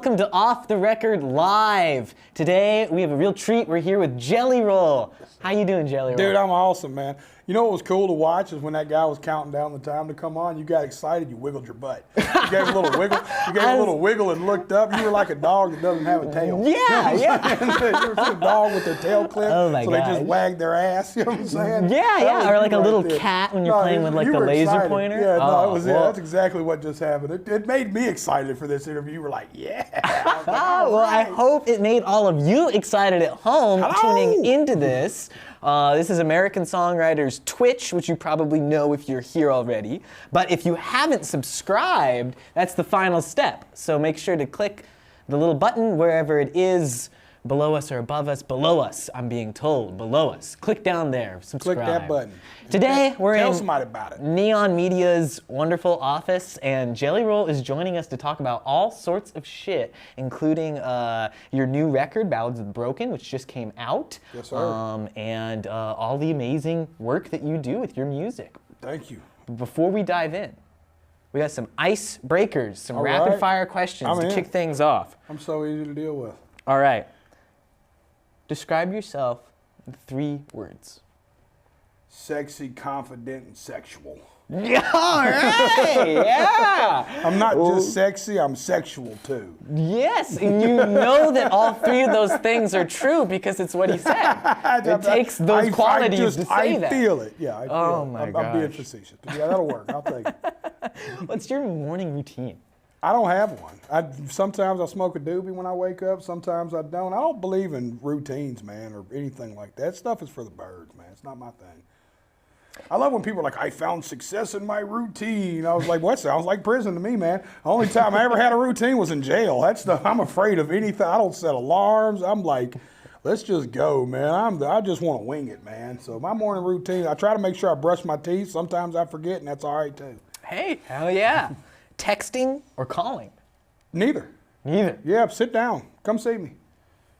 welcome to Off the Record Live. Today we have a real treat. We're here with Jelly Roll. How you doing, Jelly Roll? Dude, I'm awesome, man. You know what was cool to watch is when that guy was counting down the time to come on, you got excited, you wiggled your butt. You gave a little wiggle. You gave a little wiggle and looked up. You were like a dog that doesn't have a tail. Yeah, You ever see a dog with their tail clipped? Oh my so gosh. they just wag their ass, you know what I'm saying? Yeah, or like a little there. cat when you're playing with like you the were laser excited. pointer. Yeah, no, it was well, that's exactly what just happened. It made me excited for this interview. You were like, yeah. I was like, well, I hope it made all of you excited at home tuning into this. This is American Songwriters Twitch, which you probably know if you're here already. But if you haven't subscribed, that's the final step. So make sure to click the little button wherever it is, below us or above us. Below us, I'm being told. Below us. Click down there. Subscribe. Click that button. Today, we're Tell in somebody about it. Neon Media's wonderful office, and Jelly Roll is joining us to talk about all sorts of shit, including your new record, Ballads of the Broken, which just came out. Yes, sir. And all the amazing work that you do with your music. Thank you. Before we dive in, we got some ice breakers, some All rapid right. fire questions I'm to in. kick things off. I'm so easy to deal with. All right. Describe yourself in 3 words. Sexy, confident, and sexual. Yeah, all right, yeah. I'm not just sexy, I'm sexual too. Yes, and you know that all 3 of those things are true because it's what he said. It takes those qualities to say that. I feel it, yeah. I feel Oh it. my I'm being gosh. facetious. But yeah, that'll work. I'll take it. What's your morning routine? I don't have one. Sometimes I smoke a doobie when I wake up. Sometimes I don't. I don't believe in routines, man, or anything like that. Stuff is for the birds, man. It's not my thing. I love when people are like, I found success in my routine. I was like, what? Sounds like prison to me, man. The only time I ever had a routine was in jail. I'm afraid of anything. I don't set alarms. I'm like, let's just go, man. I just want to wing it, man. So my morning routine, I try to make sure I brush my teeth. Sometimes I forget, and that's all right, too. Hey, hell yeah. Texting or calling? Neither. Neither. Yeah, sit down. Come see me.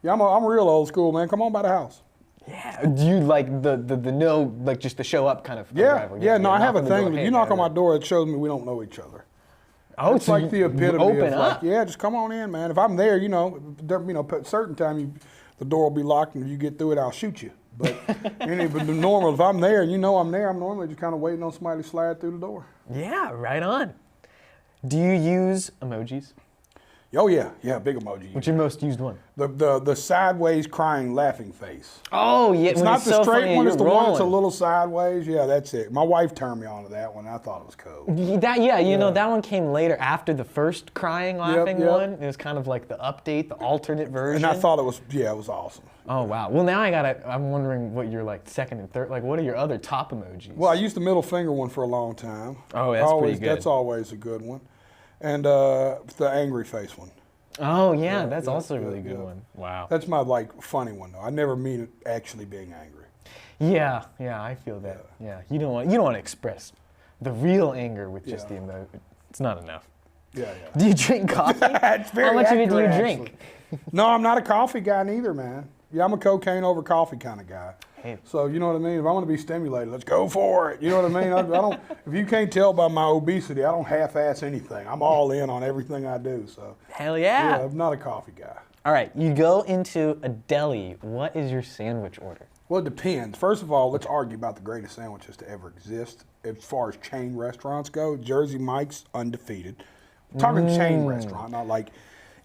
Yeah, I'm real old school, man. Come on by the house. Yeah. Do you like the no, like just the show up kind of? Yeah, arrival? no, I have a knock on the thing. door, hey, You knock on there. my door, it shows me we don't know each other. Oh, It's so like the you epitome open of up. like, yeah, just come on in, man. If I'm there, at certain time, the door will be locked, and if you get through it, I'll shoot you. But but the normal, if I'm there, and you know I'm there, I'm normally just kind of waiting on somebody to slide through the door. Yeah, right on. Do you use emojis? Oh yeah, big emoji. What's your most used one? The sideways crying laughing face. Oh yeah, It's not the so straight funny one, and it's the you're one that's a rolling. little sideways. Yeah, that's it. My wife turned me on to that one. I thought it was cool. You know, that one came later after the first crying laughing yep. one. It was kind of like the update, the alternate version. And I thought it was awesome. Oh wow. Well, now I'm wondering what your like second and third, like what are your other top emojis? Well, I used the middle finger one for a long time. Oh, that's pretty good. That's always a good one. And the angry face one. Oh yeah, that's also a really good one. Wow. That's my funny one though. I never mean it actually being angry. Yeah, I feel that. Yeah, you don't want to express the real anger with just the emoji. It's not enough. Yeah. Do you drink coffee? It's very How much of it do you accurate, drink? actually. No, I'm not a coffee guy neither, man. Yeah, I'm a cocaine over coffee kind of guy. Hey. So you know what I mean? If I want to be stimulated, let's go for it. You know what I mean? I don't. If you can't tell by my obesity, I don't half-ass anything. I'm all in on everything I do. So Hell yeah. I'm not a coffee guy. All right, you go into a deli. What is your sandwich order? Well, it depends. First of all, let's argue about the greatest sandwiches to ever exist. As far as chain restaurants go, Jersey Mike's undefeated. I'm talking chain restaurant, not like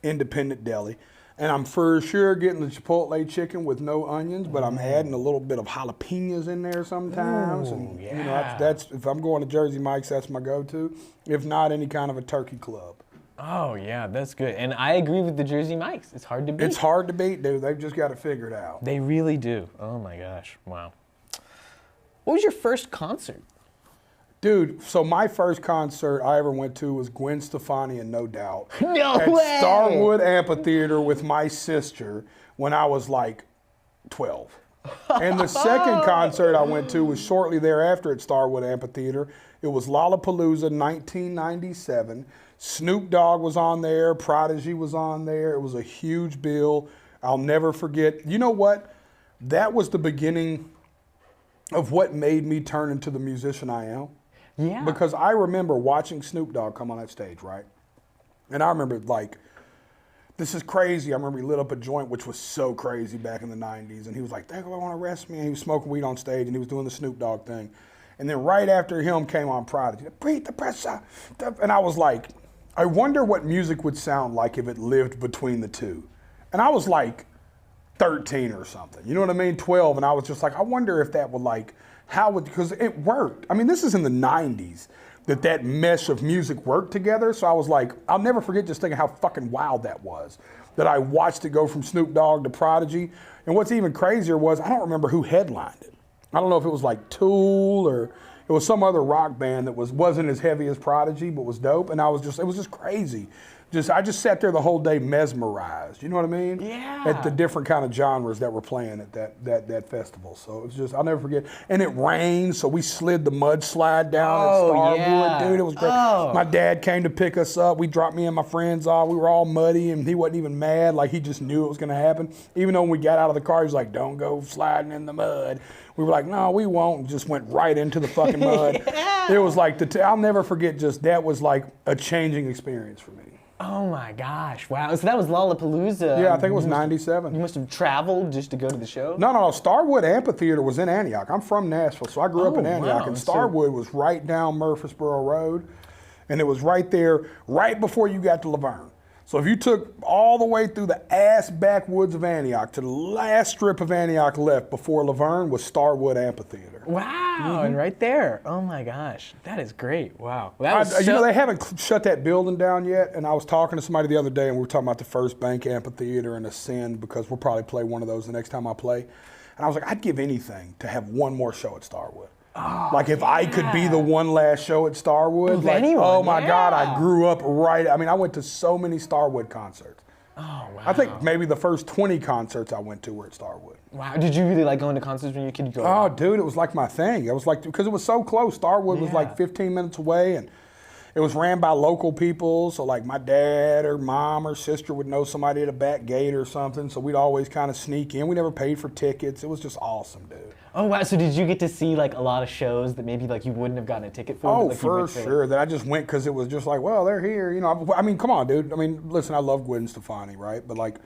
independent deli. And I'm for sure getting the Chipotle chicken with no onions, but I'm adding a little bit of jalapenos in there sometimes. And you know, that's if I'm going to Jersey Mike's, that's my go-to. If not, any kind of a turkey club. Oh yeah, that's good. And I agree with the Jersey Mike's. It's hard to beat. It's hard to beat, dude. They've just got to figure it out. They really do. Oh my gosh, wow. What was your first concert? Dude, so my first concert I ever went to was Gwen Stefani and No Doubt. No at way! Starwood Amphitheater with my sister when I was like 12. And the second concert I went to was shortly thereafter at Starwood Amphitheater. It was Lollapalooza 1997. Snoop Dogg was on there, Prodigy was on there. It was a huge bill. I'll never forget. You know what? That was the beginning of what made me turn into the musician I am. Yeah. Because I remember watching Snoop Dogg come on that stage, right? And I remember this is crazy. I remember he lit up a joint, which was so crazy back in the 90s. And he was like, they want to arrest me. And he was smoking weed on stage and he was doing the Snoop Dogg thing. And then right after him came on Prodigy. Breathe the pressure. And I was like, I wonder what music would sound like if it lived between the two. And I was like 13 or something. You know what I mean? 12. And I was just like, I wonder if that would like, how would, because it worked. I mean, this is in the 90s. That mesh of music worked together. So I was like, I'll never forget just thinking how fucking wild that was. That I watched it go from Snoop Dogg to Prodigy. And what's even crazier was, I don't remember who headlined it. I don't know if it was like Tool or it was some other rock band that wasn't as heavy as Prodigy, but was dope. And it was just crazy. I just sat there the whole day mesmerized. You know what I mean? Yeah. At the different kind of genres that were playing at that festival. So it was just, I'll never forget. And it rained, so we slid the mudslide down at Starwood, dude. It was great. Oh. My dad came to pick us up. We dropped me and my friends off. We were all muddy, and he wasn't even mad. Like, he just knew it was going to happen. Even though when we got out of the car, he was like, don't go sliding in the mud. We were like, no, we won't. And just went right into the fucking mud. Yeah. It was like, I'll never forget, just that was like a changing experience for me. Oh my gosh, wow. So that was Lollapalooza. Yeah, I think it was 97. You must have traveled just to go to the show? No. Starwood Amphitheater was in Antioch. I'm from Nashville, so I grew up in Antioch. Wow. And Starwood was right down Murfreesboro Road. And it was right there, right before you got to Laverne. So if you took all the way through the ass backwoods of Antioch to the last strip of Antioch left before Laverne was Starwood Amphitheater. Wow, and right there. Oh my gosh, that is great. Wow. That was You know, they haven't shut that building down yet, and I was talking to somebody the other day, and we were talking about the First Bank Amphitheater and Ascend, because we'll probably play one of those the next time I play. And I was like, I'd give anything to have one more show at Starwood. Oh, like if I could be the one last show at Starwood, like, anyone, oh my God, I yeah. grew up right. I mean, I went to so many Starwood concerts. Oh, wow. I think maybe the first 20 concerts I went to were at Starwood. Wow, did you really like going to concerts when you were a kid? You go, Oh, dude, it was like my thing. It was like, because it was so close. Starwood was Yeah. like 15 minutes away, and it was ran by local people. So like my dad or mom or sister would know somebody at a back gate or something. So we'd always kind of sneak in. We never paid for tickets. It was just awesome, dude. Oh wow, so did you get to see like a lot of shows that maybe like you wouldn't have gotten a ticket for? Oh, but, like, you for went to? sure. That I just went because it was just like, well, they're here. You know, I mean, come on, dude. I mean, listen, I love Gwen Stefani, right? But like,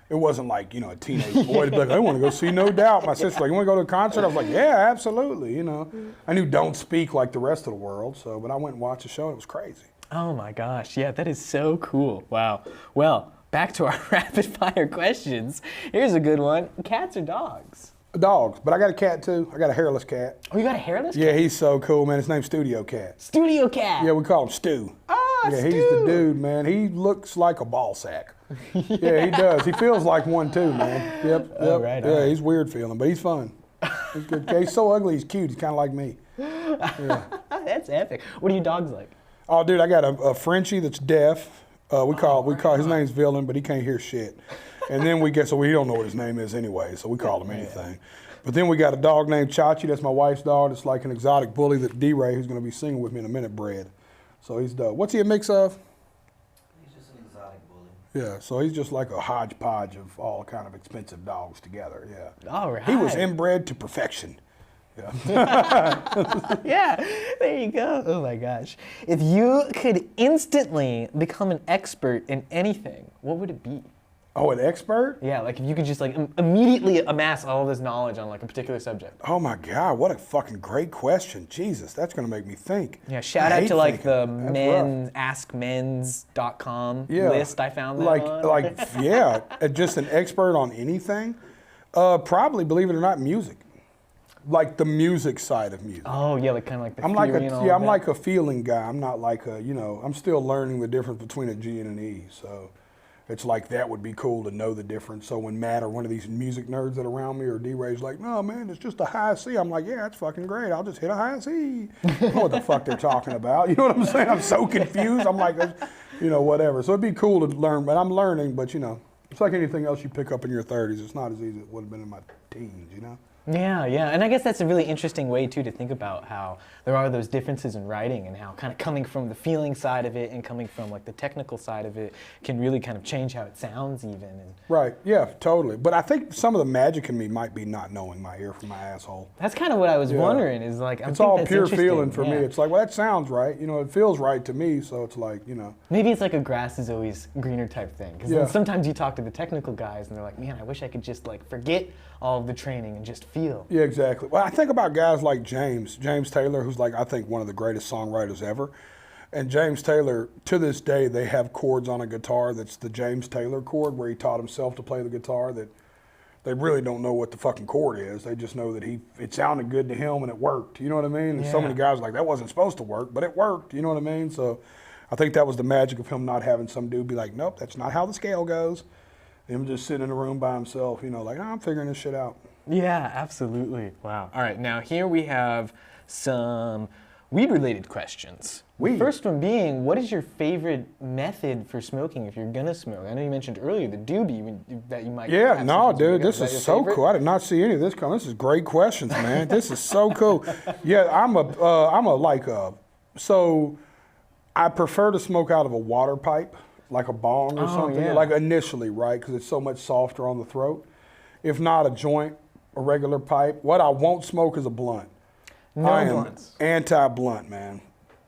it wasn't like, you know, a teenage boy to be like, I want to go see No Doubt. My sister's like, you want to go to a concert? I was like, yeah, absolutely. You know, I knew Don't Speak like the rest of the world. So, but I went and watched the show. And it was crazy. Oh my gosh, yeah, that is so cool. Wow. Well, back to our rapid fire questions. Here's a good one. Cats or dogs? Dogs, but I got a cat too. I got a hairless cat. Oh, you got a hairless Yeah, cat? he's so cool, man. His name's Studio Cat. Studio cat. Yeah, we call him Stu. Ah, Yeah, Stu. he's the dude, man. He looks like a ball sack. Yeah, he does. He feels like one too, man. Yep. All right, Yeah, all right. he's weird feeling, but he's fun. He's good. He's so ugly, he's cute. He's kind of like me. Yeah. That's epic. What are your dogs like? Oh, dude, I got a Frenchie that's deaf. We call his name's Villain, but he can't hear shit. And then we don't know what his name is anyway, so we call him anything. But then we got a dog named Chachi. That's my wife's dog. It's like an exotic bully that D-Ray, who's going to be singing with me in a minute, bred. So he's dope. What's he a mix of? He's just an exotic bully. Yeah, so he's just like a hodgepodge of all kind of expensive dogs together. Yeah. All right. He was inbred to perfection. Yeah. Yeah, there you go. Oh my gosh. If you could instantly become an expert in anything, what would it be? Oh, an expert? Yeah, like if you could just like immediately amass all this knowledge on like a particular subject. Oh my God, what a fucking great question. Jesus, that's gonna make me think. Yeah, shout I out hate to like thinking. the That's rough. Yeah. askmens.com list I found that on. Yeah, just an expert on anything. Probably, believe it or not, music. Like the music side of music. Oh yeah, like kind of like the I'm like theory and all of I'm that. like a feeling guy. I'm not like I'm still learning the difference between a G and an E. So it's like that would be cool to know the difference. So when Matt or one of these music nerds that are around me or D-Ray's like, no man, it's just a high C. I'm like, yeah, that's fucking great. I'll just hit a high C. I don't know what the fuck they're talking about. You know what I'm saying? I'm so confused. I'm like, whatever. So it'd be cool to learn, but I'm learning. But it's like anything else you pick up in your 30s. It's not as easy as it would have been in my teens. Yeah, yeah, and I guess that's a really interesting way too to think about how there are those differences in writing and how kind of coming from the feeling side of it and coming from like the technical side of it can really kind of change how it sounds even. And Right, yeah, totally. But I think some of the magic in me might be not knowing my ear from my asshole. that's kind of what I was wondering is like, It's all pure feeling for me. It's like, well, that sounds right. You know, it feels right to me, so it's like, you know. Maybe it's like a grass is always greener type thing. Because Yeah. sometimes you talk to the technical guys and they're like, man, I wish I could just like forget all of the training and just feel. Yeah, exactly. Well, I think about guys like James Taylor, who's like, I think one of the greatest songwriters ever. And James Taylor, to this day, they have chords on a guitar that's the James Taylor chord, where he taught himself to play the guitar, that they really don't know what the fucking chord is. They just know that it sounded good to him and it worked. You know what I mean? And so many guys are like, that wasn't supposed to work, but it worked. You know what I mean? So I think that was the magic of him not having some dude be like, nope, that's not how the scale goes. Him just sitting in a room by himself, you know, like, I'm figuring this shit out. Yeah, absolutely. Wow. All right, now here we have some weed-related questions. Weed. The first one being, what is your favorite method for smoking if you're gonna smoke? I know you mentioned earlier the doobie that you might. Yeah, have no, some people dude, do. this that is your so favorite? cool. I did not see any of this coming. This is great questions, man. This is so cool. Yeah, so I prefer to smoke out of a water pipe, like a bong or something, yeah. like initially, right? Because it's so much softer on the throat. If not, a joint, a regular pipe. What I won't smoke is a blunt. No I am blunts. anti-blunt, man.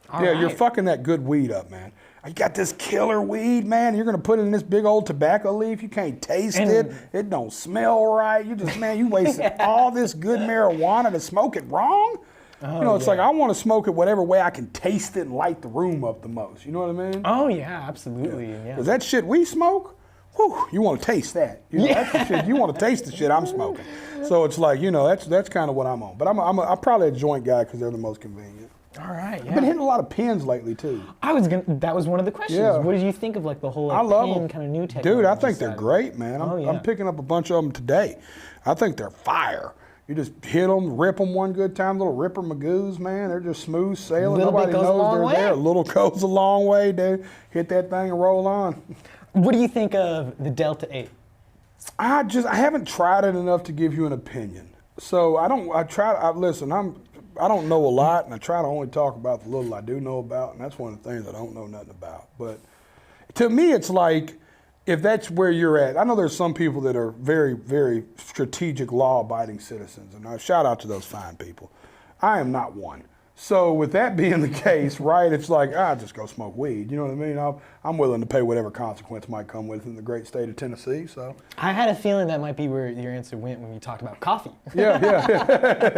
All yeah, you're right. fucking that good weed up, man. You got this killer weed, man. You're gonna put it in this big old tobacco leaf. You can't taste it. It don't smell right. You just, man, you wasted all this good marijuana to smoke it wrong. Oh, you know, it's like yeah. I want to smoke it whatever way I can taste it and light the room up the most. You know what I mean? Oh yeah, absolutely. Yeah. Because that shit we smoke, whew, you want to taste that. You know, that's the shit. You want to taste the shit I'm smoking. So it's like, you know, that's kind of what I'm on. But I'm probably a joint guy because they're the most convenient. All right. Yeah. I've been hitting a lot of pins lately too. That was one of the questions. Yeah. What did you think of like the whole I like, love pin them. kind of new technology? Dude, I think they're side of it? great, man. I'm picking up a bunch of them today. I think they're fire. You just hit them, rip them one good time, little ripper magoos, man. They're just smooth sailing. Little bit Nobody goes a knows long they're way. there. A little goes a long way, dude. Hit that thing and roll on. What do you think of the Delta 8? I haven't tried it enough to give you an opinion. So I don't know a lot, and I try to only talk about the little I do know about, and that's one of the things I don't know nothing about. But to me, it's like, if that's where you're at, I know there's some people that are very, very strategic, law-abiding citizens, and I shout out to those fine people. I am not one. So with that being the case, right, it's like, just go smoke weed. You know what I mean? I'm willing to pay whatever consequence might come with it in the great state of Tennessee. So I had a feeling that might be where your answer went when you talked about coffee. yeah,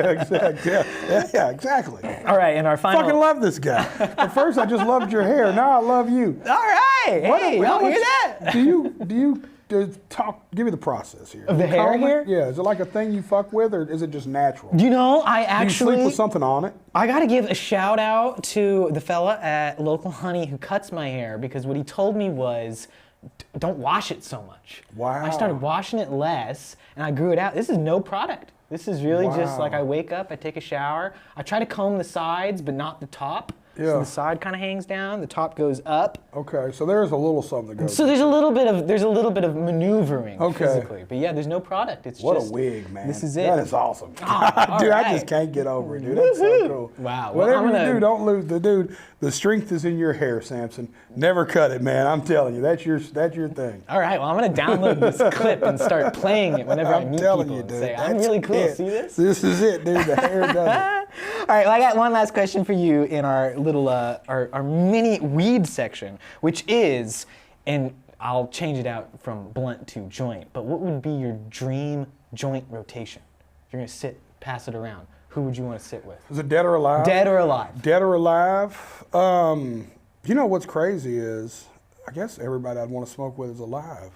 exactly. Yeah, exactly. All right, and our final. Fucking love this guy. At first, I just loved your hair. Now I love you. All right, hey, How y'all hear much- that? Do you give me the process here? Of the You hair comb it? here? Yeah. Is it like a thing you fuck with, or is it just natural? You know, Do you sleep with something on it? I got to give a shout out to the fella at Local Honey who cuts my hair, because what he told me was, don't wash it so much. Wow. I started washing it less, and I grew it out. This is no product. This is really just like I wake up, I take a shower, I try to comb the sides, but not the top. Yeah. So the side kind of hangs down, the top goes up. Okay, so there's a little something that goes. So there's a little bit of maneuvering Okay. physically, but yeah, there's no product. It's What just a wig, man. This is it. That is awesome. all Dude, I right. just can't get over it, dude. That's so cool. Wow. Well, Whatever I'm gonna- you do, don't lose the dude. The strength is in your hair, Samson. Never cut it, man. I'm telling you, that's your thing. All right, well, I'm going to download this clip and start playing it whenever I I'm meet telling people you, and dude. say, I'm that's really cool. it. See this? This is it, dude. The hair does it. All right, well, I got one last question for you in our little, our mini weed section, which is, and I'll change it out from blunt to joint, but what would be your dream joint rotation? If you're going to pass it around, who would you want to sit with? Is it dead or alive? Dead or alive? Dead or alive? You know what's crazy is, I guess everybody I'd want to smoke with is alive.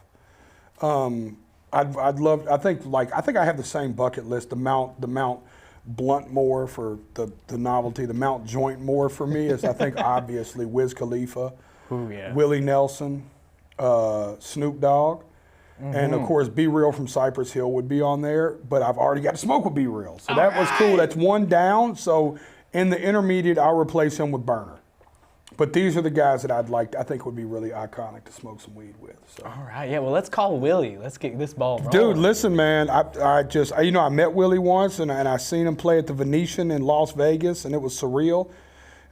I think I have the same bucket list. The mount blunt more for the novelty. The mount joint more for me is, I think, obviously Wiz Khalifa, Ooh, yeah. Willie Nelson, Snoop Dogg. And of course, Be Real from Cypress Hill would be on there, but I've already got to smoke with Be Real. So that was cool. That's one down. So in the intermediate, I'll replace him with Burner. But these are the guys that I think would be really iconic to smoke some weed with. So. All right, yeah, well, let's call Willie. Let's get this ball rolling. Dude, listen, man, I met Willie once, and I seen him play at the Venetian in Las Vegas, and it was surreal.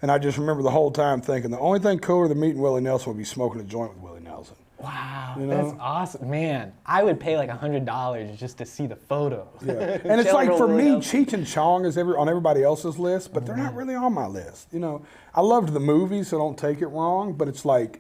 And I just remember the whole time thinking the only thing cooler than meeting Willie Nelson would be smoking a joint with Willie Nelson. Wow, you know? That's awesome. Man, I would pay like $100 just to see the photos. Yeah. And it's like, for me, Cheech and Chong is on everybody else's list, but they're not really on my list. You know, I loved the movie, so don't take it wrong, but it's like,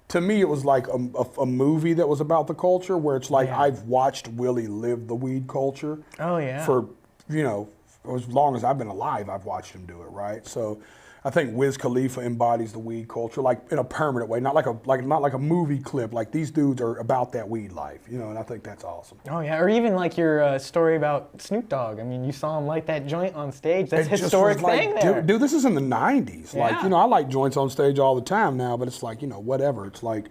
to me, it was like a movie that was about the culture, where it's like, I've watched Willie live the weed culture. Oh, yeah. For, you know, as long as I've been alive, I've watched him do it, right? So I think Wiz Khalifa embodies the weed culture, like in a permanent way, not like a movie clip. Like, these dudes are about that weed life, you know, and I think that's awesome. Oh yeah, or even like your story about Snoop Dogg. I mean, you saw him light that joint on stage. That's a historic thing there. Dude, this is in the '90s. Yeah. Like, you know, I light joints on stage all the time now, but it's like, you know, whatever. It's like,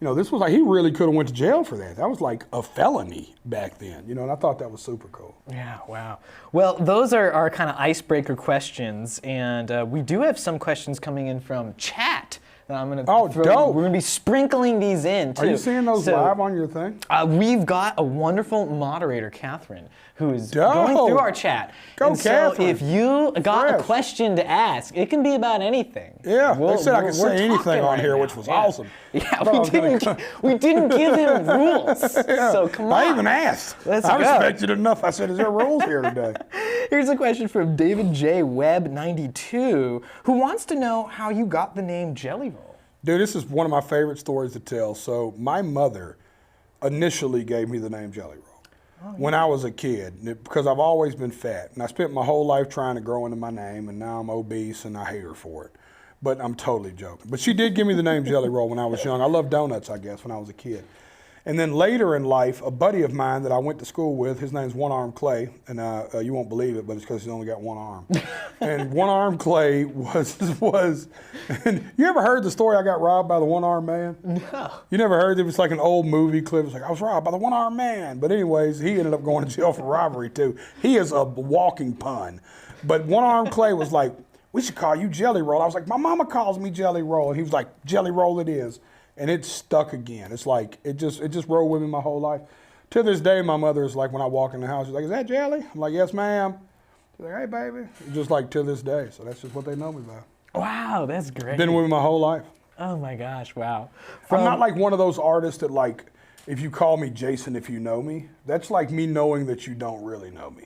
you know, this was like, he really could have went to jail for that. That was like a felony back then, you know, and I thought that was super cool. Yeah, wow. Well, those are our kind of icebreaker questions, and we do have some questions coming in from chat that I'm going to dope. We're going to be sprinkling these in, too. Are you seeing those live on your thing? We've got a wonderful moderator, Catherine, who is Dope. going through our chat. Go, and Catherine. So if you got a question to ask, it can be about anything. Yeah, they said I could say anything on here, now. which was awesome. Yeah, we didn't give him rules, Yeah. so come on. I even asked. Let's I go. respected it enough. I said, is there rules here today? Here's a question from David J. Webb 92, who wants to know how you got the name Jelly Roll. Dude, this is one of my favorite stories to tell. So my mother initially gave me the name Jelly Roll when I was a kid, because I've always been fat. And I spent my whole life trying to grow into my name, and now I'm obese, and I hate her for it. But I'm totally joking. But she did give me the name Jelly Roll when I was young. I loved donuts, I guess, when I was a kid. And then later in life, a buddy of mine that I went to school with, his name's One Arm Clay, and you won't believe it, but it's because he's only got one arm. And One Arm Clay was, and you ever heard the story I got robbed by the One Arm Man? No. You never heard it? It was like an old movie clip. It's like, I was robbed by the One Arm Man. But anyways, he ended up going to jail for robbery too. He is a walking pun. But One Arm Clay was like, we should call you Jelly Roll. I was like, my mama calls me Jelly Roll. And he was like, Jelly Roll it is. And it stuck again. It's like, it just rolled with me my whole life. To this day, my mother is like, when I walk in the house, she's like, is that Jelly? I'm like, yes, ma'am. She's like, hey, baby. Just like to this day. So that's just what they know me by. Wow, that's great. Been with me my whole life. Oh my gosh, wow. I'm not like one of those artists that, like, if you call me Jason, if you know me, that's like me knowing that you don't really know me.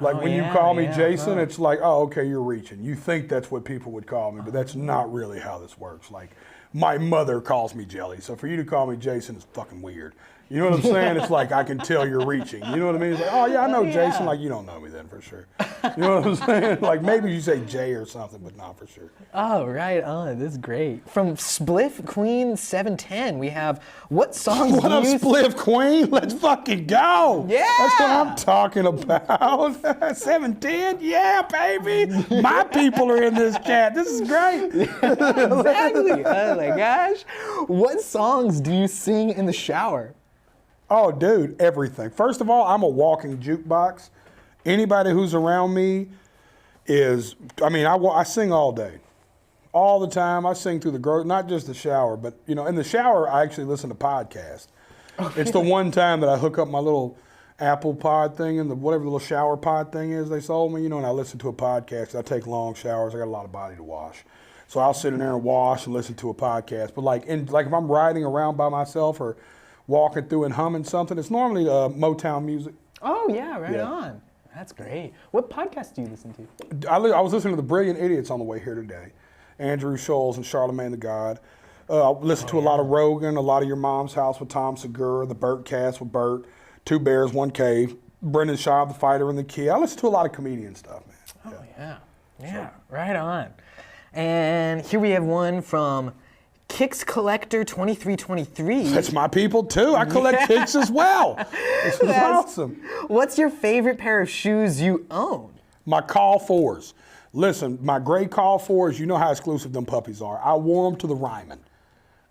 Like, when you call me Jason, it's like, oh, okay, you're reaching. You think that's what people would call me, but that's not really how this works. Like, my mother calls me Jelly, so for you to call me Jason is fucking weird. You know what I'm saying? It's like, I can tell you're reaching. You know what I mean? It's like, oh, yeah, I know Jason. Like, you don't know me then, for sure. You know what I'm saying? Like, maybe you say Jay or something, but not for sure. Oh, right on. That's great. From Spliff Queen 710, we have, what songs What up, Spliff Queen? Let's fucking go. Yeah. That's what I'm talking about. 710? Yeah, baby. My people are in this chat. This is great. Exactly. Oh, my gosh. What songs do you sing in the shower? Oh, dude, everything. First of all, I'm a walking jukebox. Anybody who's around me is, I mean, I sing all day. All the time. I sing through not just the shower, but, you know, in the shower, I actually listen to podcasts. Okay. It's the one time that I hook up my little Apple pod thing and whatever the little shower pod thing is they sold me, you know, and I listen to a podcast. I take long showers. I got a lot of body to wash. So I'll sit in there and wash and listen to a podcast. But like if I'm riding around by myself or walking through and humming something, it's normally Motown music. Oh, yeah, right on. That's great. What podcast do you listen to? I was listening to The Brilliant Idiots on the way here today. Andrew Scholes and Charlamagne the God. I listen to a lot of Rogan, a lot of Your Mom's House with Tom Segura, the Burt Cast with Burt, Two Bears, One Cave, Brendan Schaub, The Fighter and the Kid. I listen to a lot of comedian stuff, man. Oh, yeah. Yeah, right on. And here we have one from Kicks Collector 2323. That's my people too. I collect kicks as well. This is awesome. What's your favorite pair of shoes you own? My Call 4s. Listen, my gray Call 4s, you know how exclusive them puppies are. I wore them to the Ryman.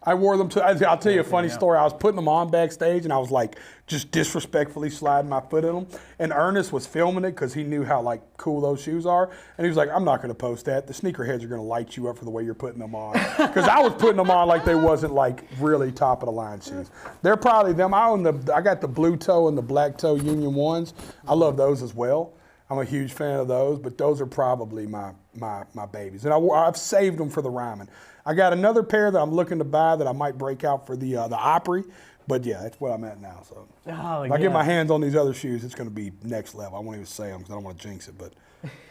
I wore them to, I'll tell you a funny story. I was putting them on backstage and I was like just disrespectfully sliding my foot in them. And Ernest was filming it because he knew how like cool those shoes are. And he was like, I'm not going to post that. The sneakerheads are going to light you up for the way you're putting them on. Because I was putting them on like they wasn't like really top of the line shoes. They're probably them. I got the blue toe and the black toe Union ones. I love those as well. I'm a huge fan of those, but those are probably my babies. And I've saved them for the rhyming. I got another pair that I'm looking to buy that I might break out for the Opry, but yeah, that's what I'm at now. So if I get my hands on these other shoes, it's going to be next level. I won't even say them because I don't want to jinx it, but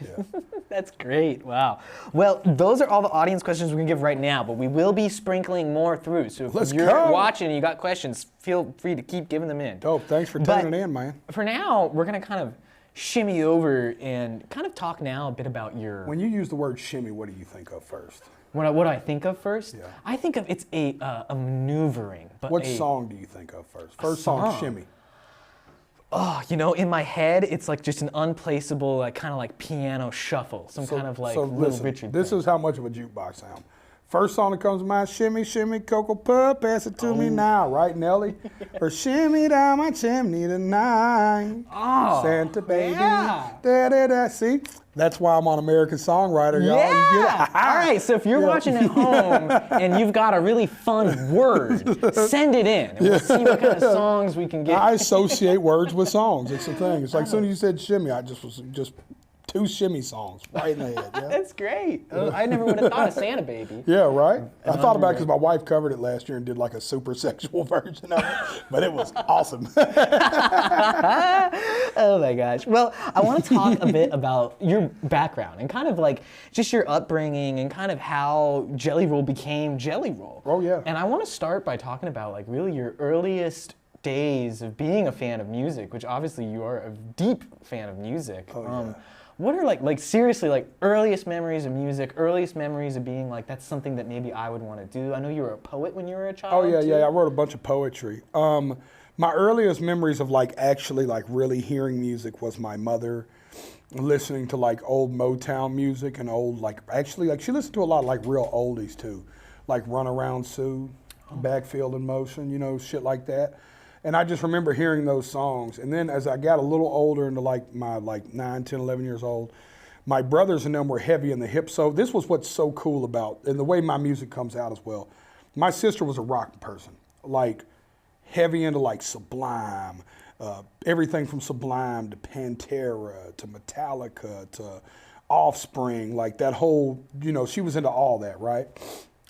yeah. That's great. Wow. Well, those are all the audience questions we can give right now, but we will be sprinkling more through. So if you're watching and you got questions, feel free to keep giving them in. Dope. Thanks for tuning in, man. For now, we're going to kind of shimmy over and kind of talk now a bit about your... When you use the word shimmy, what do you think of first? What do I think of first? Yeah. I think of it's a maneuvering. But what song do you think of first? First song, shimmy. Oh, you know, in my head, it's like just an unplaceable, like kind of like piano shuffle, kind of like Little Richard. This is how much of a jukebox sound. First song that comes to mind, shimmy, shimmy, Cocoa Puff, pass it to me now, right, Nelly? Or shimmy down my chimney tonight, Santa baby, da-da-da, see? That's why I'm on American Songwriter, y'all. Yeah. You get it? All right, so if you're watching at home and you've got a really fun word, send it in, and we'll see what kind of songs we can get. I associate words with songs. It's the thing. It's like as soon as you said shimmy, I just two shimmy songs right in the head. Yeah? That's great. I never would have thought of Santa Baby. Yeah, right? I thought about it because my wife covered it last year and did like a super sexual version of it, but it was awesome. Oh my gosh. Well, I want to talk a bit about your background and kind of like just your upbringing and kind of how Jelly Roll became Jelly Roll. Oh, yeah. And I want to start by talking about like really your earliest days of being a fan of music, which obviously you are a deep fan of music. Oh, yeah. What are like seriously like earliest memories of music, earliest memories of being like, that's something that maybe I would want to do? I know you were a poet when you were a child. Oh, yeah, too. yeah. I wrote a bunch of poetry. My earliest memories of like actually like really hearing music was my mother listening to like old Motown music and old like actually like she listened to a lot of like real oldies too, like Run Around Sue, Backfield in Motion, you know, shit like that. And I just remember hearing those songs. And then as I got a little older into like my like 9, 10, 11 years old, my brothers and them were heavy in the hip. So this was what's so cool about, and the way my music comes out as well. My sister was a rock person, like heavy into like Sublime, everything from Sublime to Pantera to Metallica to Offspring, like that whole, you know, she was into all that, right?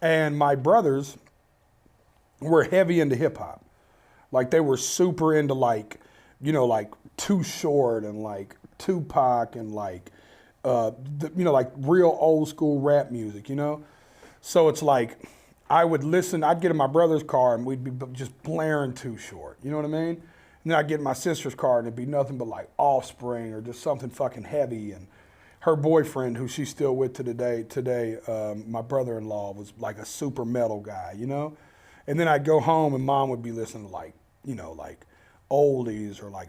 And my brothers were heavy into hip hop. Like they were super into like, you know, like Too Short and like Tupac and like, you know, like real old school rap music, you know? So it's like, I would listen, I'd get in my brother's car and we'd be just blaring Too Short, you know what I mean? And then I'd get in my sister's car and it'd be nothing but like Offspring or just something fucking heavy. And her boyfriend, who she's still with to today, my brother-in-law was like a super metal guy, you know? And then I'd go home and mom would be listening to like, you know, like oldies or like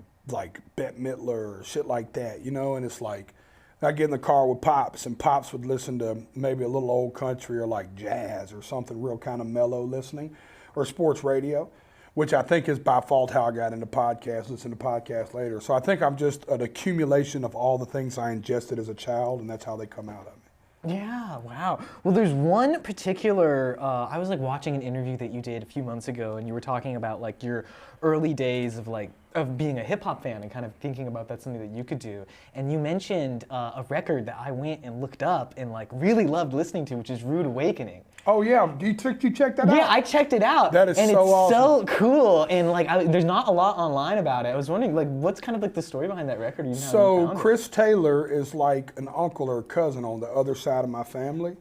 Bette Midler or shit like that, you know? And it's like, I'd get in the car with Pops and Pops would listen to maybe a little old country or like jazz or something real kind of mellow listening or sports radio, which I think is by fault how I got into podcasts, listen to podcasts later. So I think I'm just an accumulation of all the things I ingested as a child and that's how they come out of me. Yeah, wow. Well, there's one particular, I was like watching an interview that you did a few months ago and you were talking about like your early days of like, of being a hip hop fan and kind of thinking about that's something that you could do. And you mentioned a record that I went and looked up and like really loved listening to, which is Rude Awakening. Oh yeah, you checked that out? Yeah, I checked it out. That is so awesome. And it's so cool. And like, there's not a lot online about it. I was wondering, like, what's kind of like the story behind that record? You So Chris Taylor is like an uncle or a cousin on the other side of my family.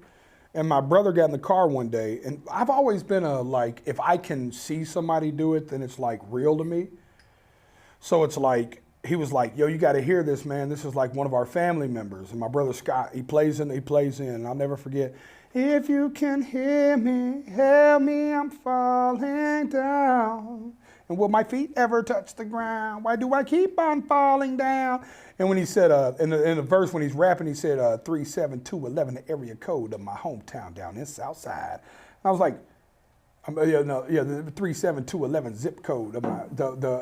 And my brother got in the car one day, and I've always been a like, if I can see somebody do it, then it's like real to me. So it's like, he was like, yo, you got to hear this, man. This is like one of our family members. And my brother Scott, he plays in. And I'll never forget. If you can hear me, help me, I'm falling down. And will my feet ever touch the ground? Why do I keep on falling down? And when he said, in the verse when he's rapping, he said, 37211, the area code of my hometown down in Southside. I was like, The 37211 zip code of my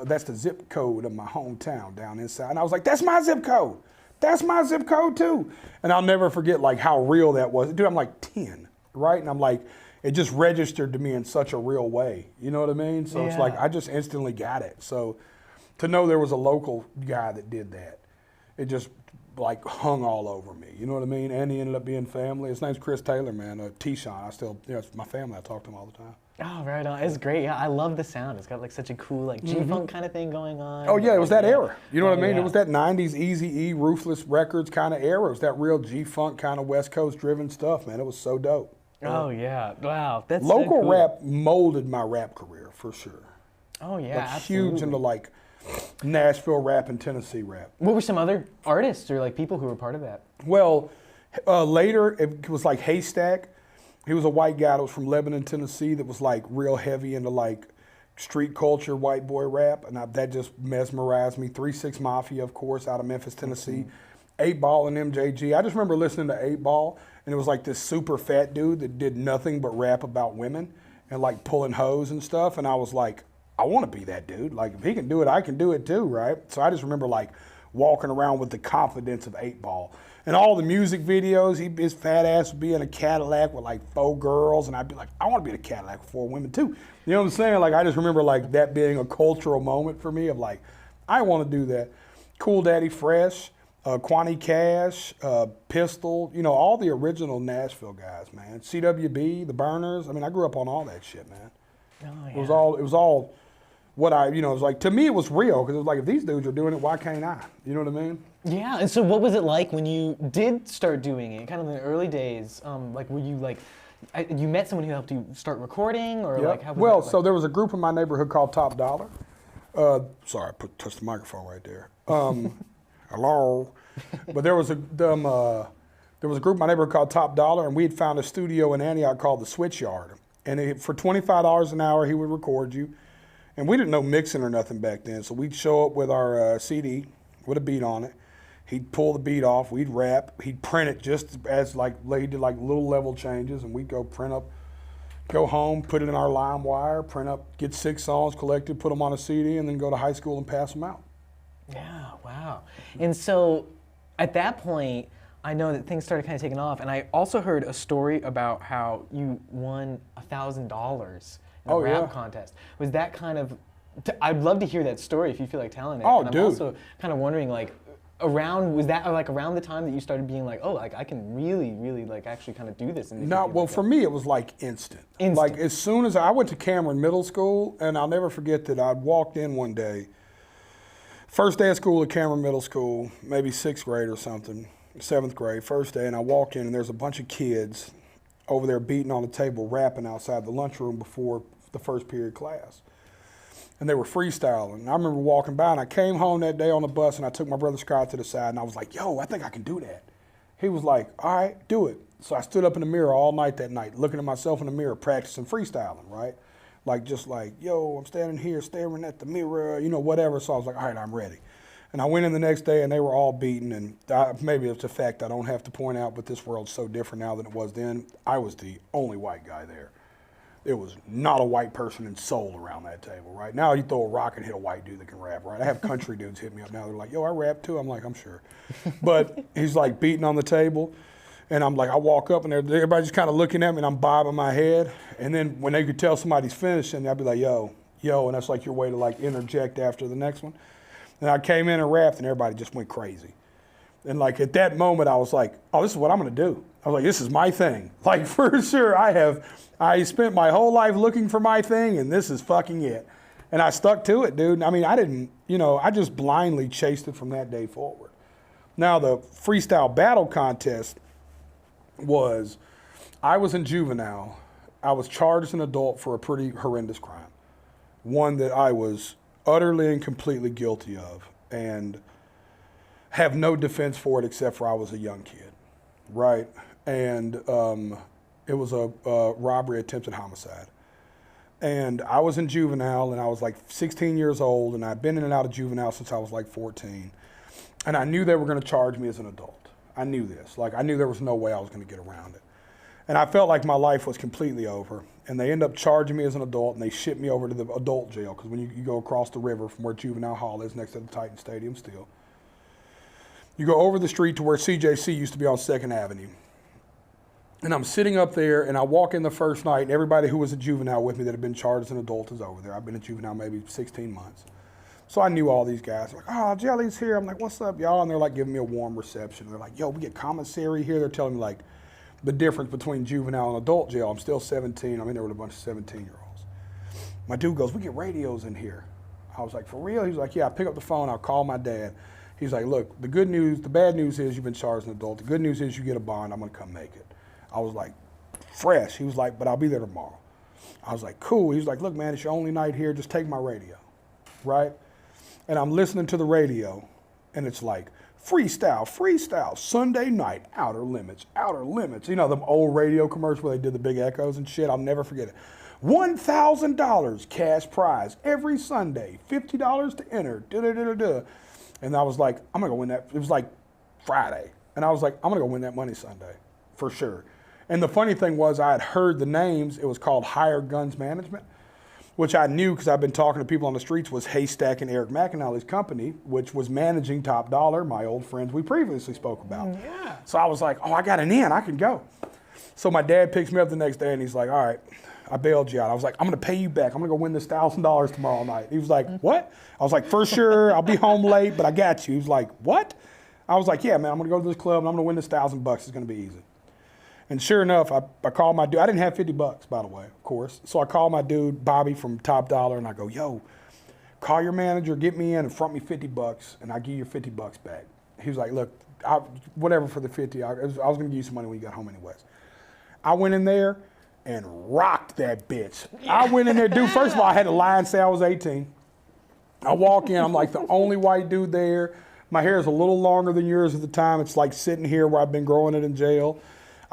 that's the zip code of my hometown down inside. And I was like, that's my zip code. That's my zip code too. And I'll never forget like how real that was. Dude, I'm like 10, right? And I'm like, it just registered to me in such a real way. You know what I mean? So it's like I just instantly got it. So to know there was a local guy that did that, it just like hung all over me. You know what I mean? And he ended up being family. His name's Chris Taylor, man. T-Sean. It's my family. I talk to him all the time. Oh, right on. It's great. Yeah, I love the sound. It's got like such a cool like G-funk kind of thing going on. Oh yeah, it was that era. You know what I mean? It was that 90s Eazy-E, Ruthless Records kind of era. It was that real G-funk kind of West Coast driven stuff, man. It was so dope. Oh yeah. Wow. That's local so cool. rap molded my rap career for sure. Oh yeah, like, absolutely. huge into like Nashville rap and Tennessee rap. What were some other artists or like people who were part of that? Well, later it was like Haystack. He was a white guy that was from Lebanon, Tennessee, that was like real heavy into like street culture, white boy rap, and that just mesmerized me. 3-6 Mafia, of course, out of Memphis, Tennessee. 8 Ball and MJG. I just remember listening to 8 Ball, and it was like this super fat dude that did nothing but rap about women and like pulling hoes and stuff, and I was like, I want to be that dude. Like, if he can do it, I can do it too, right? So I just remember like walking around with the confidence of 8 Ball. And all the music videos, his fat ass would be in a Cadillac with like 4 girls, and I'd be like, I want to be in a Cadillac with 4 women too. You know what I'm saying? Like, I just remember like that being a cultural moment for me of like, I want to do that. Cool Daddy Fresh, Quanti Cash, Pistol, you know, all the original Nashville guys, man. CWB, The Burners. I mean, I grew up on all that shit, man. Oh, yeah. It was all what it was like, to me it was real, because it was like, if these dudes are doing it, why can't I? You know what I mean? Yeah, and so what was it like when you did start doing it, kind of in the early days? Like, were you like, you met someone who helped you start recording, or like, how was that like? So there was a group in my neighborhood called Top Dollar. Sorry, I touched the microphone right there. Hello. But there was a group in my neighborhood called Top Dollar, and we had found a studio in Antioch called the Switch Yard. And for $25 an hour, he would record you. And we didn't know mixing or nothing back then, so we'd show up with our CD with a beat on it. He'd pull the beat off, we'd rap, he'd print it just as like, he did like little level changes, and we'd go print up, go home, put it in our LimeWire, print up, get 6 songs collected, put them on a CD, and then go to high school and pass them out. Yeah, wow. And so at that point, I know that things started kind of taking off, and I also heard a story about how you won $1,000 in a rap contest. Was that kind of, I'd love to hear that story if you feel like telling it. Oh, and I'm dude. also kind of wondering, like, was that like around the time that you started being like, oh, like I can really, really like actually kind of do this? No, well, for me, it was like instant. Like, as soon as I went to Cameron Middle School, and I'll never forget that I walked in one day, first day of school at Cameron Middle School, maybe 6th grade or something, 7th grade, first day, and I walk in, and there's a bunch of kids over there beating on the table, rapping outside the lunchroom before the first period class. And they were freestyling. And I remember walking by, and I came home that day on the bus, and I took my brother Scott to the side, and I was like, yo, I think I can do that. He was like, all right, do it. So I stood up in the mirror all night that night, looking at myself in the mirror, practicing freestyling, right? Like, just like, yo, I'm standing here staring at the mirror, you know, whatever. So I was like, all right, I'm ready. And I went in the next day, and they were all beaten, and maybe it's a fact I don't have to point out, but this world's so different now than it was then. I was the only white guy there. There was not a white person in soul around that table, right? Now you throw a rock and hit a white dude that can rap, right? I have country dudes hit me up now. They're like, yo, I rap too. I'm like, I'm sure. But he's like beating on the table, and I'm like, I walk up, and everybody's just kind of looking at me, and I'm bobbing my head. And then when they could tell somebody's finishing, I'd be like, yo, and that's like your way to like interject after the next one. And I came in and rapped, and everybody just went crazy. And like at that moment, I was like, oh, this is what I'm gonna do. I was like, this is my thing. Like, for sure, I spent my whole life looking for my thing, and this is fucking it. And I stuck to it, dude. I mean, I didn't, I just blindly chased it from that day forward. Now, the freestyle battle contest I was in juvenile. I was charged as an adult for a pretty horrendous crime. One that I was utterly and completely guilty of, and have no defense for it except for I was a young kid, right? And it was a robbery, attempted homicide. And I was in juvenile, and I was like 16 years old, and I'd been in and out of juvenile since I was like 14. And I knew they were gonna charge me as an adult. I knew this. Like, I knew there was no way I was gonna get around it. And I felt like my life was completely over. And they end up charging me as an adult, and they ship me over to the adult jail, because when you go across the river from where Juvenile Hall is, next to the Titan Stadium still, you go over the street to where CJC used to be on 2nd Avenue. And I'm sitting up there, and I walk in the first night, and everybody who was a juvenile with me that had been charged as an adult is over there. I've been a juvenile maybe 16 months. So I knew all these guys. Like, oh, Jelly's here. I'm like, what's up, y'all? And they're like giving me a warm reception. They're like, yo, we get commissary here. They're telling me like the difference between juvenile and adult jail. I'm still 17. I'm in there with a bunch of 17-year-olds. My dude goes, we get radios in here. I was like, for real? He was like, yeah, I pick up the phone. I'll call my dad. He's like, look, the bad news is you've been charged as an adult. The good news is you get a bond. I'm going to come make it. I was like, fresh. He was like, but I'll be there tomorrow. I was like, cool. He was like, look, man, it's your only night here. Just take my radio, right? And I'm listening to the radio, and it's like, freestyle, Sunday night, outer limits. You know, them old radio commercials where they did the big echoes and shit. I'll never forget it. $1,000 cash prize every Sunday, $50 to enter, da-da-da-da-da. And I was like, I'm going to go win that. It was like Friday. And I was like, I'm going to go win that money Sunday, for sure. And the funny thing was, I had heard the names. It was called Higher Guns Management, which I knew because I've been talking to people on the streets, was Haystack and Eric McAnally's company, which was managing Top Dollar, my old friends we previously spoke about. Yeah. So I was like, oh, I got an in, I can go. So my dad picks me up the next day, and he's like, all right, I bailed you out. I was like, I'm going to pay you back. I'm going to go win this $1,000 tomorrow night. He was like, what? I was like, for sure, I'll be home late, but I got you. He was like, what? I was like, yeah, man, I'm going to go to this club, and I'm going to win this $1,000. It's going to be easy. And sure enough, I called my dude. I didn't have $50, by the way, of course. So I called my dude, Bobby from Top Dollar, and I go, yo, call your manager, get me in, and front me $50, and I'll give you your $50 back. He was like, look, whatever for the 50. I was going to give you some money when you got home anyways. I went in there and rocked that bitch. I went in there, dude, first of all, I had to lie and say I was 18. I walk in, I'm like the only white dude there. My hair is a little longer than yours at the time. It's like sitting here where I've been growing it in jail.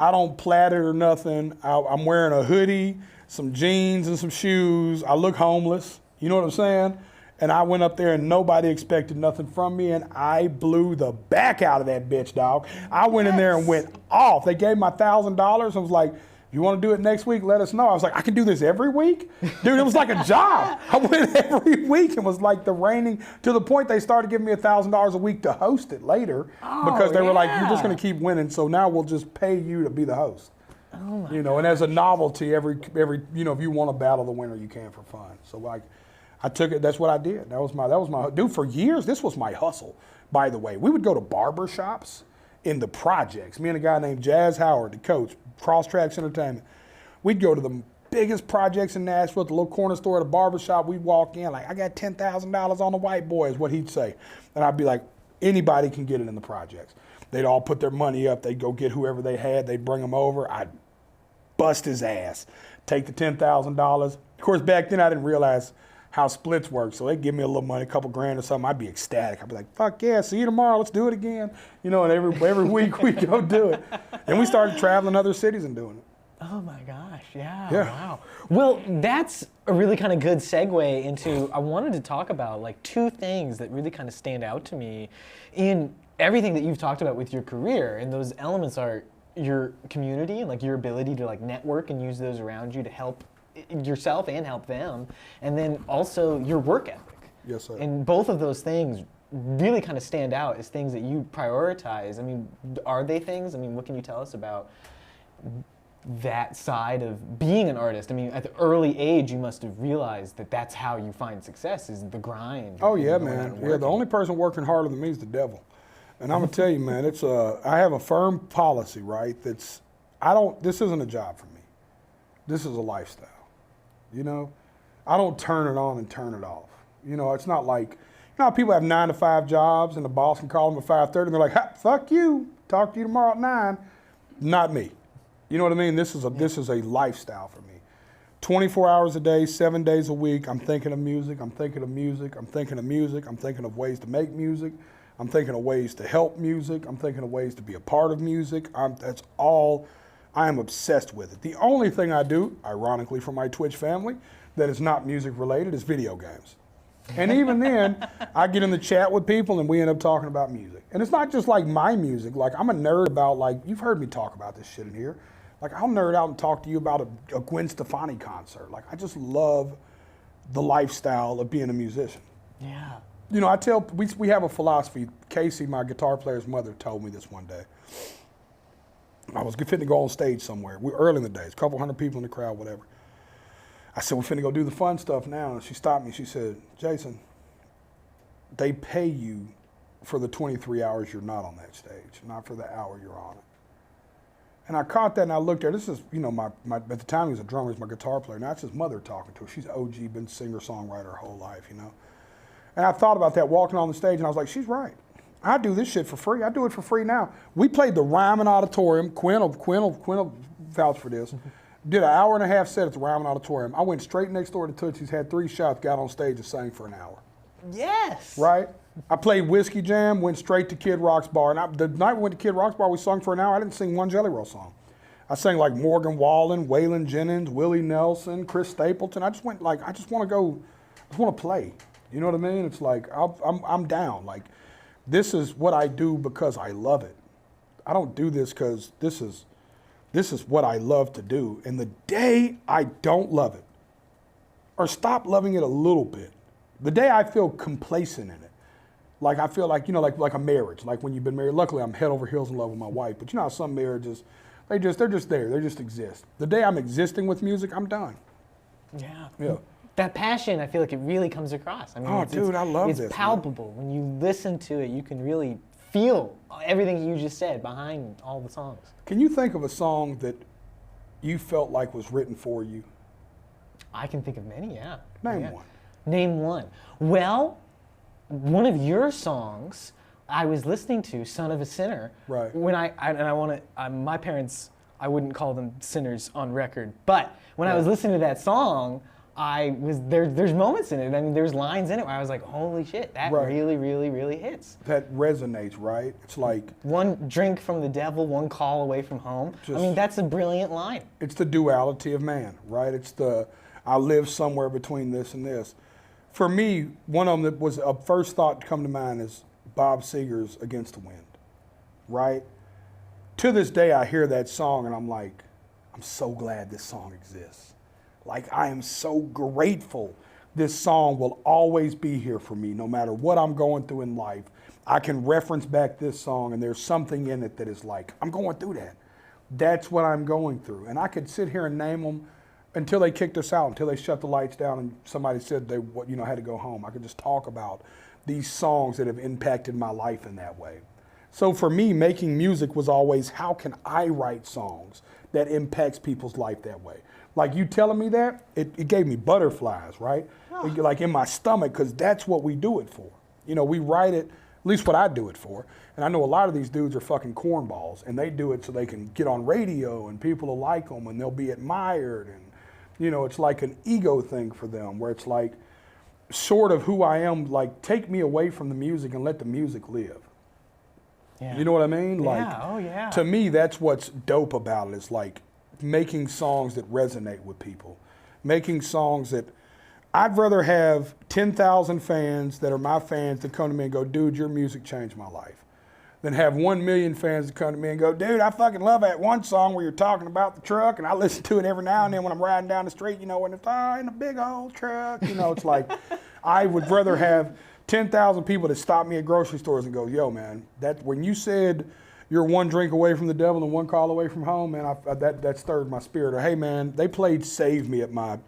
I don't plait it or nothing. I'm wearing a hoodie, some jeans, and some shoes. I look homeless. You know what I'm saying? And I went up there, and nobody expected nothing from me, and I blew the back out of that bitch, dog. I went in there and went off. They gave me my $1,000. I was like, if you want to do it next week, let us know. I was like, I can do this every week? Dude, it was like a job. I went every week and was like the reigning, to the point they started giving me $1,000 a week to host it later, because they were like, you're just going to keep winning, so now we'll just pay you to be the host. Oh my and as a novelty, every if you want to battle the winner, you can for fun. So like, I took it. That's what I did. That was my dude for years. This was my hustle. By the way, we would go to barber shops in the projects. Me and a guy named Jazz Howard, the coach, Cross Tracks Entertainment. We'd go to the biggest projects in Nashville, at the little corner store at a barber shop. We'd walk in like, I got $10,000 on the white boy, is what he'd say. And I'd be like, anybody can get it in the projects. They'd all put their money up. They'd go get whoever they had. They'd bring them over. I'd bust his ass, take the $10,000. Of course, back then I didn't realize how splits work. So they'd give me a little money, a couple grand or something. I'd be ecstatic. I'd be like, fuck yeah, see you tomorrow. Let's do it again. And every week we'd go do it. And we started traveling other cities and doing it. Oh my gosh, yeah, wow. Well, that's a really kind of good segue into, I wanted to talk about like two things that really kind of stand out to me in everything that you've talked about with your career. And those elements are your community and like your ability to like network and use those around you to help yourself and help them. And then also your work ethic. Yes, sir. And both of those things really kind of stand out as things that you prioritize. I mean, are they things? I mean, what can you tell us about that side of being an artist? I mean, at the early age, you must have realized that that's how you find success, is the grind. Oh yeah, man. Yeah, the only person working harder than me is the devil. And I'm gonna tell you, man, I have a firm policy, right? This isn't a job for me. This is a lifestyle. I don't turn it on and turn it off. It's not like, how people have 9 to 5 jobs and the boss can call them at 5:30 and they're like, ha, fuck you, talk to you tomorrow at 9. Not me. You know what I mean? This is a lifestyle for me. 24 hours a day, 7 days a week, I'm thinking of music, I'm thinking of music, I'm thinking of music, I'm thinking of ways to make music, I'm thinking of ways to help music, I'm thinking of ways to be a part of music. That's all. I am obsessed with it. The only thing I do, ironically for my Twitch family, that is not music related is video games. And even then, I get in the chat with people and we end up talking about music. And it's not just like my music. Like, I'm a nerd about, like, you've heard me talk about this shit in here. Like, I'll nerd out and talk to you about a Gwen Stefani concert. Like, I just love the lifestyle of being a musician. Yeah. You know, we have a philosophy. Casey, my guitar player's mother, told me this one day. I was fitting to go on stage somewhere. We're early in the day. It's a couple hundred people in the crowd, whatever. I said, we're finna go do the fun stuff now. And she stopped me. She said, Jason, they pay you for the 23 hours you're not on that stage, not for the hour you're on it. And I caught that and I looked at her. This is, you know, my at the time he was a drummer, he's my guitar player. Now it's his mother talking to her. She's OG, been singer-songwriter her whole life, you know. And I thought about that walking on the stage and I was like, she's right. I do this shit for free. I do it for free now. We played the Ryman Auditorium. Quinn will vouch for this. Did an hour and a half set at the Ryman Auditorium. I went straight next door to Tootsie's, had 3 shots, got on stage and sang for an hour. Yes. Right? I played Whiskey Jam, went straight to Kid Rock's bar. And the night we went to Kid Rock's bar, we sung for an hour. I didn't sing one Jelly Roll song. I sang like Morgan Wallen, Waylon Jennings, Willie Nelson, Chris Stapleton. I just went like, I just want to go, I just want to play. You know what I mean? It's like, I'm down. Like, this is what I do because I love it. I don't do this because this is what I love to do. And the day I don't love it, or stop loving it a little bit, the day I feel complacent in it, like I feel like, you know, like a marriage, like when you've been married. Luckily, I'm head over heels in love with my wife. But you know how some marriages, they're just there. They just exist. The day I'm existing with music, I'm done. Yeah. Yeah. That passion, I feel like it really comes across. I mean, Oh, dude, I love this. It's palpable. When you listen to it, you can really feel everything you just said behind all the songs. Can you think of a song that you felt like was written for you? I can think of many, yeah. Name Yeah. one. Name one. Well, one of your songs I was listening to, Son of a Sinner. Right. When my parents, I wouldn't call them sinners on record, but when I was listening to that song, there's moments in it. I mean, there's lines in it where I was like, holy shit, that really, really, really hits. That resonates, right? It's like, one drink from the devil, one call away from home. I mean, that's a brilliant line. it's the duality of man, right? It's the, I live somewhere between this and this. For me, one of them that was a first thought to come to mind is Bob Seger's Against the Wind, right? To this day, I hear that song and I'm like, I'm so glad this song exists. Like, I am so grateful this song will always be here for me, no matter what I'm going through in life. I can reference back this song and there's something in it that is like, I'm going through that. That's what I'm going through. And I could sit here and name them until they kicked us out, until they shut the lights down and somebody said they had to go home. I could just talk about these songs that have impacted my life in that way. So for me, making music was always, how can I write songs that impacts people's life that way? Like you telling me that, it gave me butterflies, right? Like in my stomach, because that's what we do it for. You know, we write it, at least what I do it for. And I know a lot of these dudes are fucking cornballs, and they do it so they can get on radio and people will like them and they'll be admired. And, you know, it's like an ego thing for them where it's like, sort of who I am, like take me away from the music and let the music live. Yeah. You know what I mean? Like, Yeah, oh yeah. To me, that's what's dope about it, is like making songs that resonate with people. Making songs that, I'd rather have 10,000 fans that are my fans that come to me and go, dude, your music changed my life, than have 1 million fans that come to me and go, dude, I fucking love that one song where you're talking about the truck and I listen to it every now and then when I'm riding down the street, you know, when it's in a big old truck, you know, it's like, I would rather have 10,000 people that stop me at grocery stores and go, yo, man, that when you said you're one drink away from the devil and one call away from home, man, that stirred my spirit. Or, hey, man, they played Save Me at my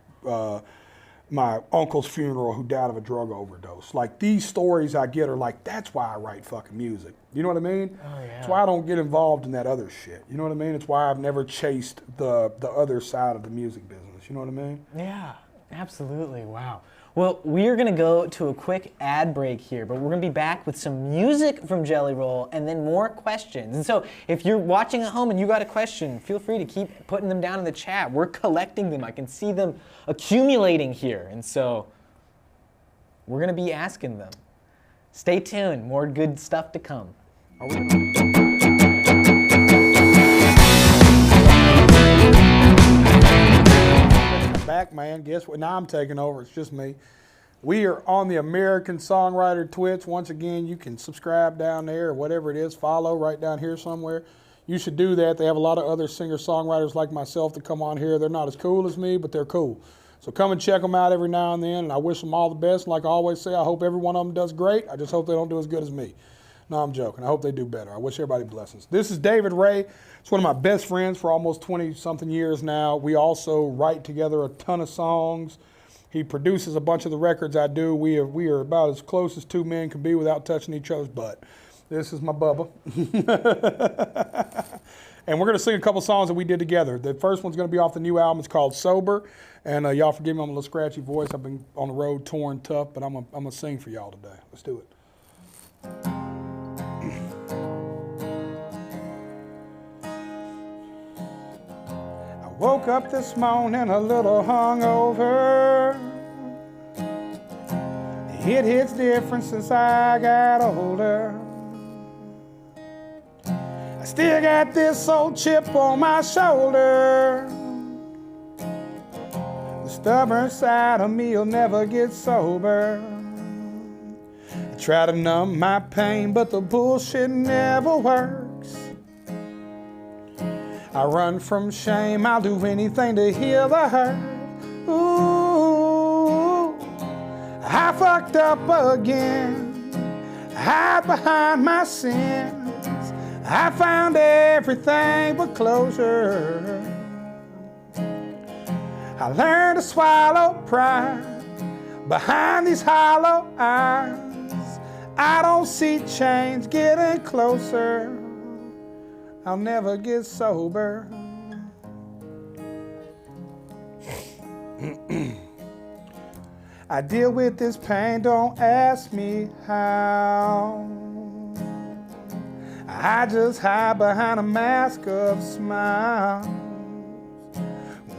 uncle's funeral who died of a drug overdose. Like, these stories I get are like, that's why I write fucking music. You know what I mean? Oh, yeah. That's why I don't get involved in that other shit. You know what I mean? It's why I've never chased the other side of the music business. You know what I mean? Yeah, absolutely. Wow. Well, we are going to go to a quick ad break here, but we're going to be back with some music from Jelly Roll and then more questions. And so if you're watching at home and you got a question, feel free to keep putting them down in the chat. We're collecting them. I can see them accumulating here. And so we're going to be asking them. Stay tuned. More good stuff to come. Back, man. Guess what? Now I'm taking over. It's just me. We are on the American Songwriter Twitch. Once again, you can subscribe down there or whatever it is. Follow right down here somewhere. You should do that. They have a lot of other singer-songwriters like myself that come on here. They're not as cool as me, but they're cool. So come and check them out every now and then, and I wish them all the best. And like I always say, I hope every one of them does great. I just hope they don't do as good as me. No, I'm joking. I hope they do better. I wish everybody blessings. This is David Ray. It's one of my best friends for almost 20-something years now. We also write together a ton of songs. He produces a bunch of the records I do. We are about as close as two men can be without touching each other's butt. This is my Bubba. And we're going to sing a couple songs that we did together. The first one's going to be off the new album. It's called Sober. And y'all forgive me, I'm a little scratchy voice. I've been on the road, touring tough, but I'm going to sing for y'all today. Let's do it. I woke up this morning a little hungover. It hits different since I got older. I still got this old chip on my shoulder. The stubborn side of me'll never get sober. I try to numb my pain, but the bullshit never works. I run from shame, I'll do anything to heal the hurt. Ooh, I fucked up again, hide behind my sins. I found everything but closure. I learned to swallow pride behind these hollow eyes. I don't see change getting closer. I'll never get sober. I deal with this pain, don't ask me how. I just hide behind a mask of smiles.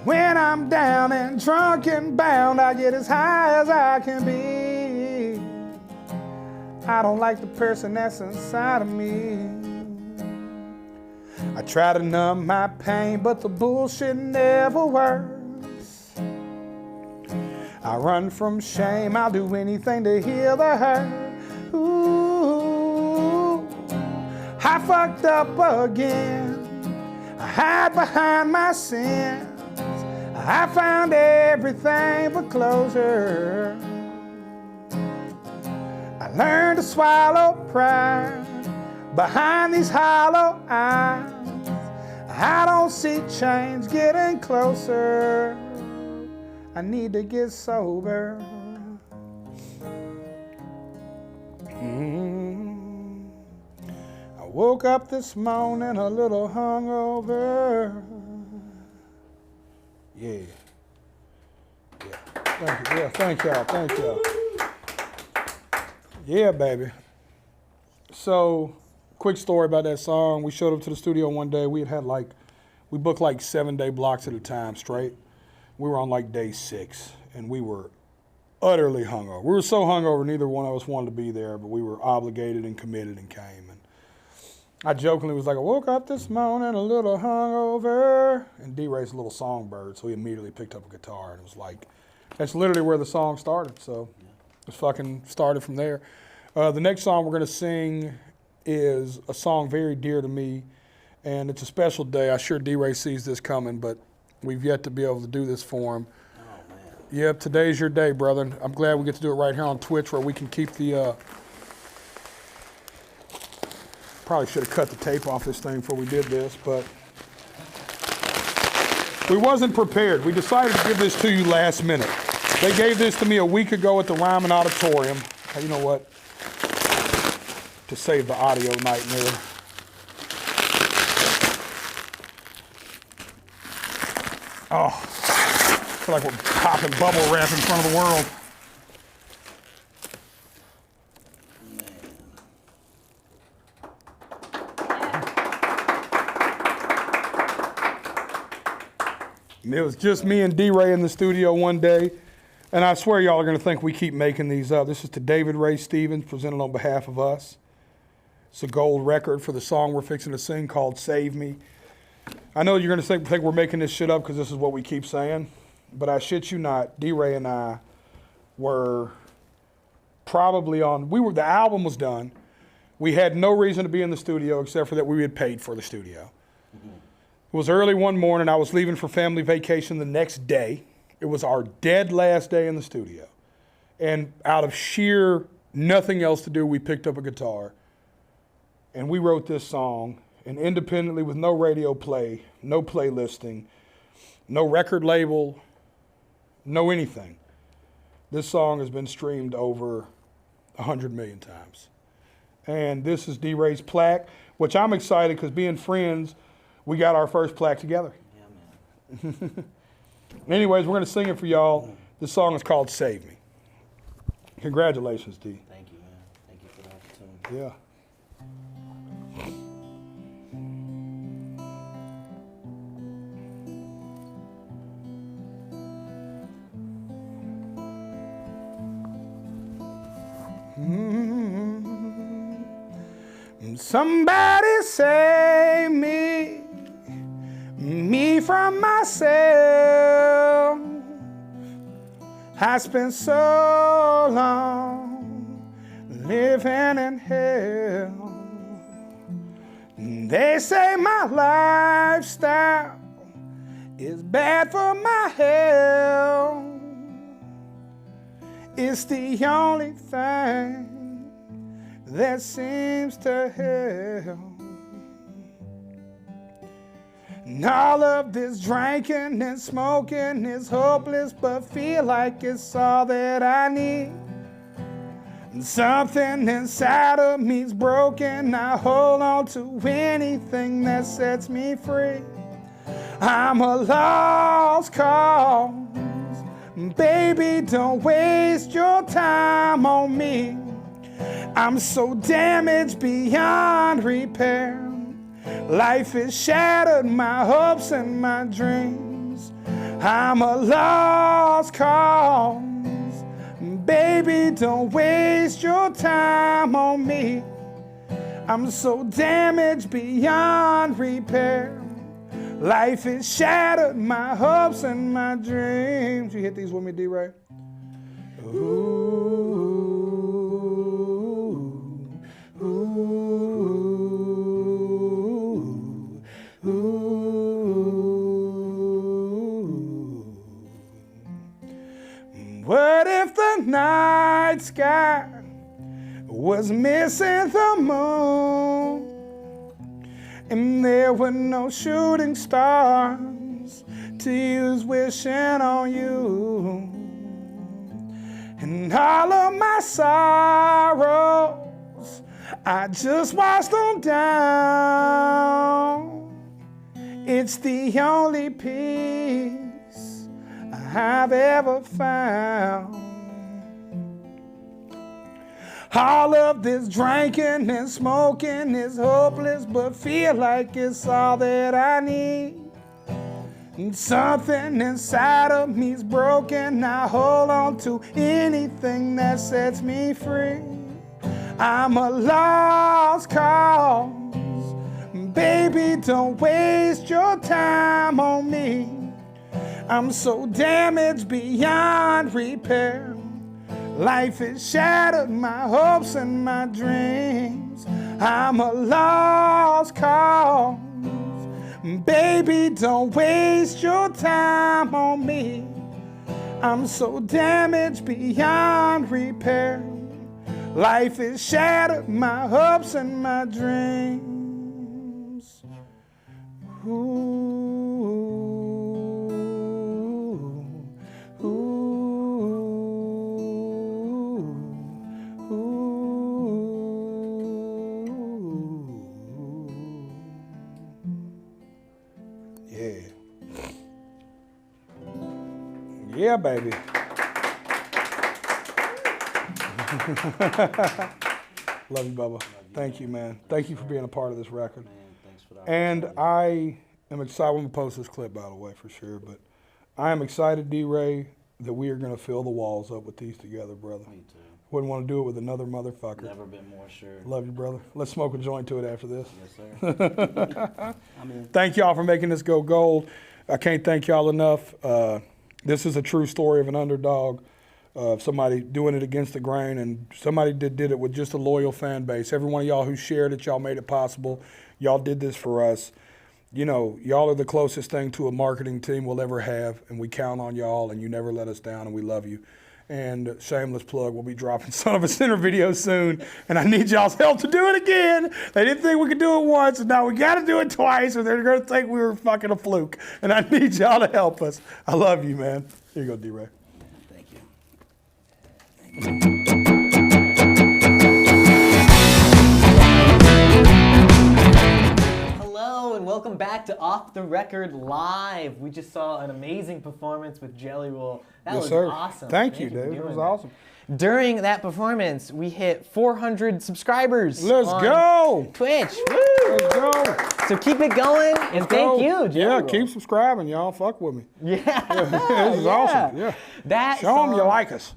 When I'm down and drunk and bound, I get as high as I can be. I don't like the person that's inside of me. I try to numb my pain, but the bullshit never works. I run from shame, I'll do anything to heal the hurt. Ooh, I fucked up again. I hide behind my sins. I found everything but closure. I learned to swallow pride behind these hollow eyes. I don't see change getting closer. I need to get sober. I woke up this morning a little hungover. Yeah. Thank you. Yeah, thank y'all. Yeah, baby. So, quick story about that song. We showed up to the studio one day. We booked like 7-day blocks at a time straight. We were on like day 6, and we were utterly hungover. We were so hungover, neither one of us wanted to be there, but we were obligated and committed and came. And I jokingly was like, I woke up this morning a little hungover. And D-Ray's a little songbird, so he immediately picked up a guitar, and it was like, that's literally where the song started. So it fucking started from there. The next song we're going to sing is a song very dear to me, and it's a special day. I'm sure D-Ray sees this coming, but we've yet to be able to do this for him. Oh, man. Yep, today's your day, brother. I'm glad we get to do it right here on Twitch where we can keep the... Probably should have cut the tape off this thing before we did this, but we wasn't prepared. We decided to give this to you last minute. They gave this to me a week ago at the Ryman Auditorium. You know what? To save the audio nightmare. Oh, I feel like we're popping bubble wrap in front of the world. And it was just me and D-Ray in the studio one day, and I swear y'all are going to think we keep making these up. This is to David Ray Stevens, presented on behalf of us. It's a gold record for the song we're fixing to sing called Save Me. I know you're going to think we're making this shit up because this is what we keep saying, but I shit you not, D-Ray and I were probably the album was done. We had no reason to be in the studio except for that we had paid for the studio. It was early one morning. I was leaving for family vacation the next day. It was our dead last day in the studio. And out of sheer nothing else to do, we picked up a guitar and we wrote this song. And independently, with no radio play, no playlisting, no record label, no anything, this song has been streamed over 100 million times. And this is D-Ray's plaque, which I'm excited because being friends, we got our first plaque together. Yeah, man. Anyways, we're going to sing it for y'all. This song is called Save Me. Congratulations, D. Thank you, man. Thank you for the opportunity. Yeah. Somebody save me from myself. I spent so long living in hell. They say my lifestyle is bad for my health. It's the only thing that seems to help. And all of this drinking and smoking is hopeless, but feel like it's all that I need. And something inside of me's broken. I hold on to anything that sets me free. I'm a lost cause. Baby, don't waste your time on me. I'm so damaged beyond repair. Life has shattered my hopes and my dreams. I'm a lost cause. Baby, don't waste your time on me. I'm so damaged beyond repair. Life has shattered my hopes and my dreams. You hit these with me, D-Ray? Ooh. What if the night sky was missing the moon and there were no shooting stars to use wishing on you? And all of my sorrows, I just washed them down. It's the only peace I've ever found. All of this drinking and smoking is hopeless, but feel like it's all that I need. And something inside of me's broken. I hold on to anything that sets me free. I'm a lost cause. Baby, don't waste your time on me. I'm so damaged beyond repair. Life has shattered my hopes and my dreams. I'm a lost cause. Baby, don't waste your time on me. I'm so damaged beyond repair. Life has shattered my hopes and my dreams. Ooh. Yeah, baby. Love you, Bubba. Thank you, man. Thank you for being a part of this record. Man, thanks for that. And I am excited. I'm going to post this clip, by the way, for sure. But I am excited, D-Ray, that we are going to fill the walls up with these together, brother. Me too. Wouldn't want to do it with another motherfucker. Never been more sure. Love you, brother. Let's smoke a joint to it after this. Yes, sir. I'm in. Thank y'all for making this go gold. I can't thank y'all enough. This is a true story of an underdog. somebody doing it against the grain, and somebody did it with just a loyal fan base. Every one of y'all who shared it, y'all made it possible. Y'all did this for us. You know, y'all are the closest thing to a marketing team we'll ever have, and we count on y'all, and you never let us down, and we love you. And shameless plug, we'll be dropping Son of a Sinner video soon, and I need y'all's help to do it again. They didn't think we could do it once, and now we got to do it twice, or they're going to think we were fucking a fluke. And I need y'all to help us. I love you, man. Here you go, D-Ray. Thank you. Hello and welcome back to Off the Record Live. We just saw an amazing performance with Jelly Roll. That was awesome. Thank you, dude. It was awesome. During that performance, we hit 400 subscribers. Let's go. Twitch. Woo! Let's go. So keep it going, and thank you, Jelly Roll. Keep subscribing, y'all. Fuck with me. Yeah. This is awesome. Yeah. Show them you like us.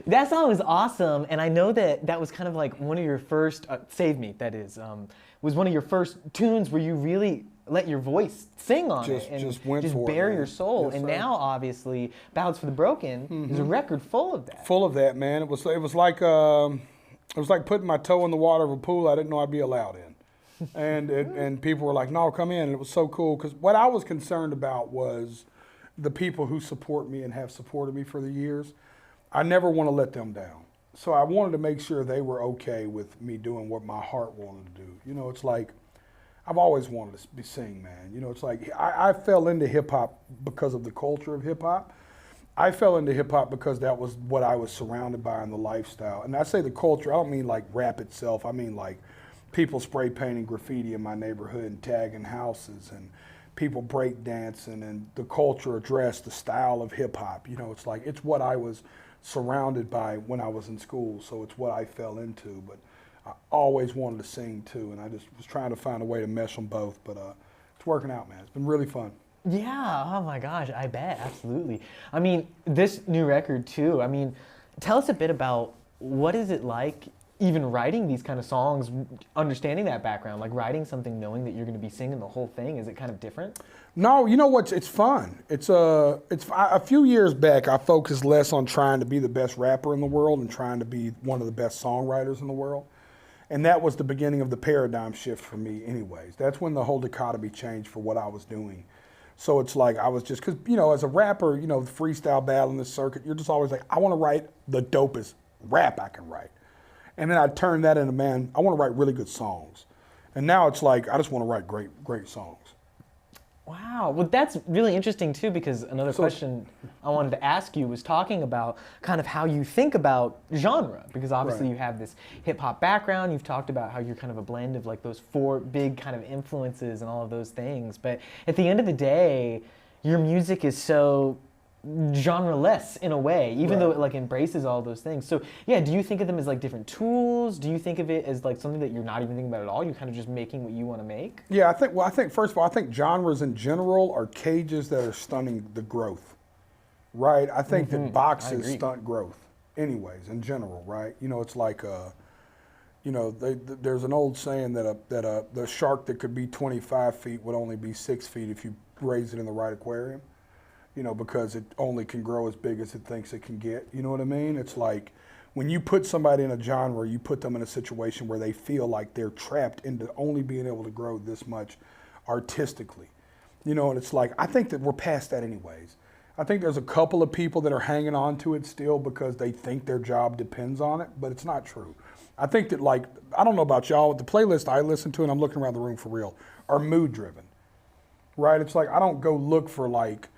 That song was awesome, and I know that was kind of like one of your first, Save Me, that is, was one of your first tunes where you really let your voice sing on it and just bare your soul. Yes, and now, obviously, Ballads for the Broken is a record full of that. Full of that, man. It was like putting my toe in the water of a pool I didn't know I'd be allowed in. And people were like, no, come in. And it was so cool, because what I was concerned about was the people who support me and have supported me for the years. I never want to let them down. So I wanted to make sure they were okay with me doing what my heart wanted to do. You know, it's like, I've always wanted to sing, man. You know, it's like, I fell into hip hop because of the culture of hip hop. I fell into hip hop because that was what I was surrounded by in the lifestyle. And I say the culture, I don't mean like rap itself. I mean like people spray painting graffiti in my neighborhood and tagging houses, and people break dancing, and the culture addressed the style of hip hop. You know, it's like, it's what I was surrounded by when I was in school, so it's what I fell into. But I always wanted to sing too, and I just was trying to find a way to mesh them both. But it's working out, man. It's been really fun. Yeah, oh my gosh, I bet, absolutely. I mean, this new record too, I mean, tell us a bit about what is it like even writing these kind of songs, understanding that background, like writing something knowing that you're going to be singing the whole thing. Is it kind of different? No, you know what? It's fun. It's a few years back, I focused less on trying to be the best rapper in the world and trying to be one of the best songwriters in the world. And that was the beginning of the paradigm shift for me anyways. That's when the whole dichotomy changed for what I was doing. So it's like I was just, because, you know, as a rapper, you know, the freestyle battle in the circuit, you're just always like, I want to write the dopest rap I can write. And then I turned that into, man, I want to write really good songs. And now it's like, I just want to write great songs. Wow, well that's really interesting too, because another question I wanted to ask you was talking about kind of how you think about genre, because obviously you have this hip hop background, you've talked about how you're kind of a blend of like those four big kind of influences and all of those things, but at the end of the day, your music is so genre-less in a way, even though it like embraces all those things. So yeah, do you think of them as like different tools? Do you think of it as like something that you're not even thinking about at all? You're kind of just making what you want to make? Yeah, I think first of all, I think genres in general are cages that are stunning the growth, right? I think that boxes stunt growth anyways, in general, right? You know, it's like, you know, there's an old saying that the shark that could be 25 feet would only be 6 feet if you raise it in the right aquarium. You know, because it only can grow as big as it thinks it can get. You know what I mean? It's like when you put somebody in a genre, you put them in a situation where they feel like they're trapped into only being able to grow this much artistically. You know, and it's like, I think that we're past that anyways. I think there's a couple of people that are hanging on to it still because they think their job depends on it, but it's not true. I think that, like, I don't know about y'all, but the playlist I listen to, and I'm looking around the room for real, are mood driven, right? It's like, I don't go look for like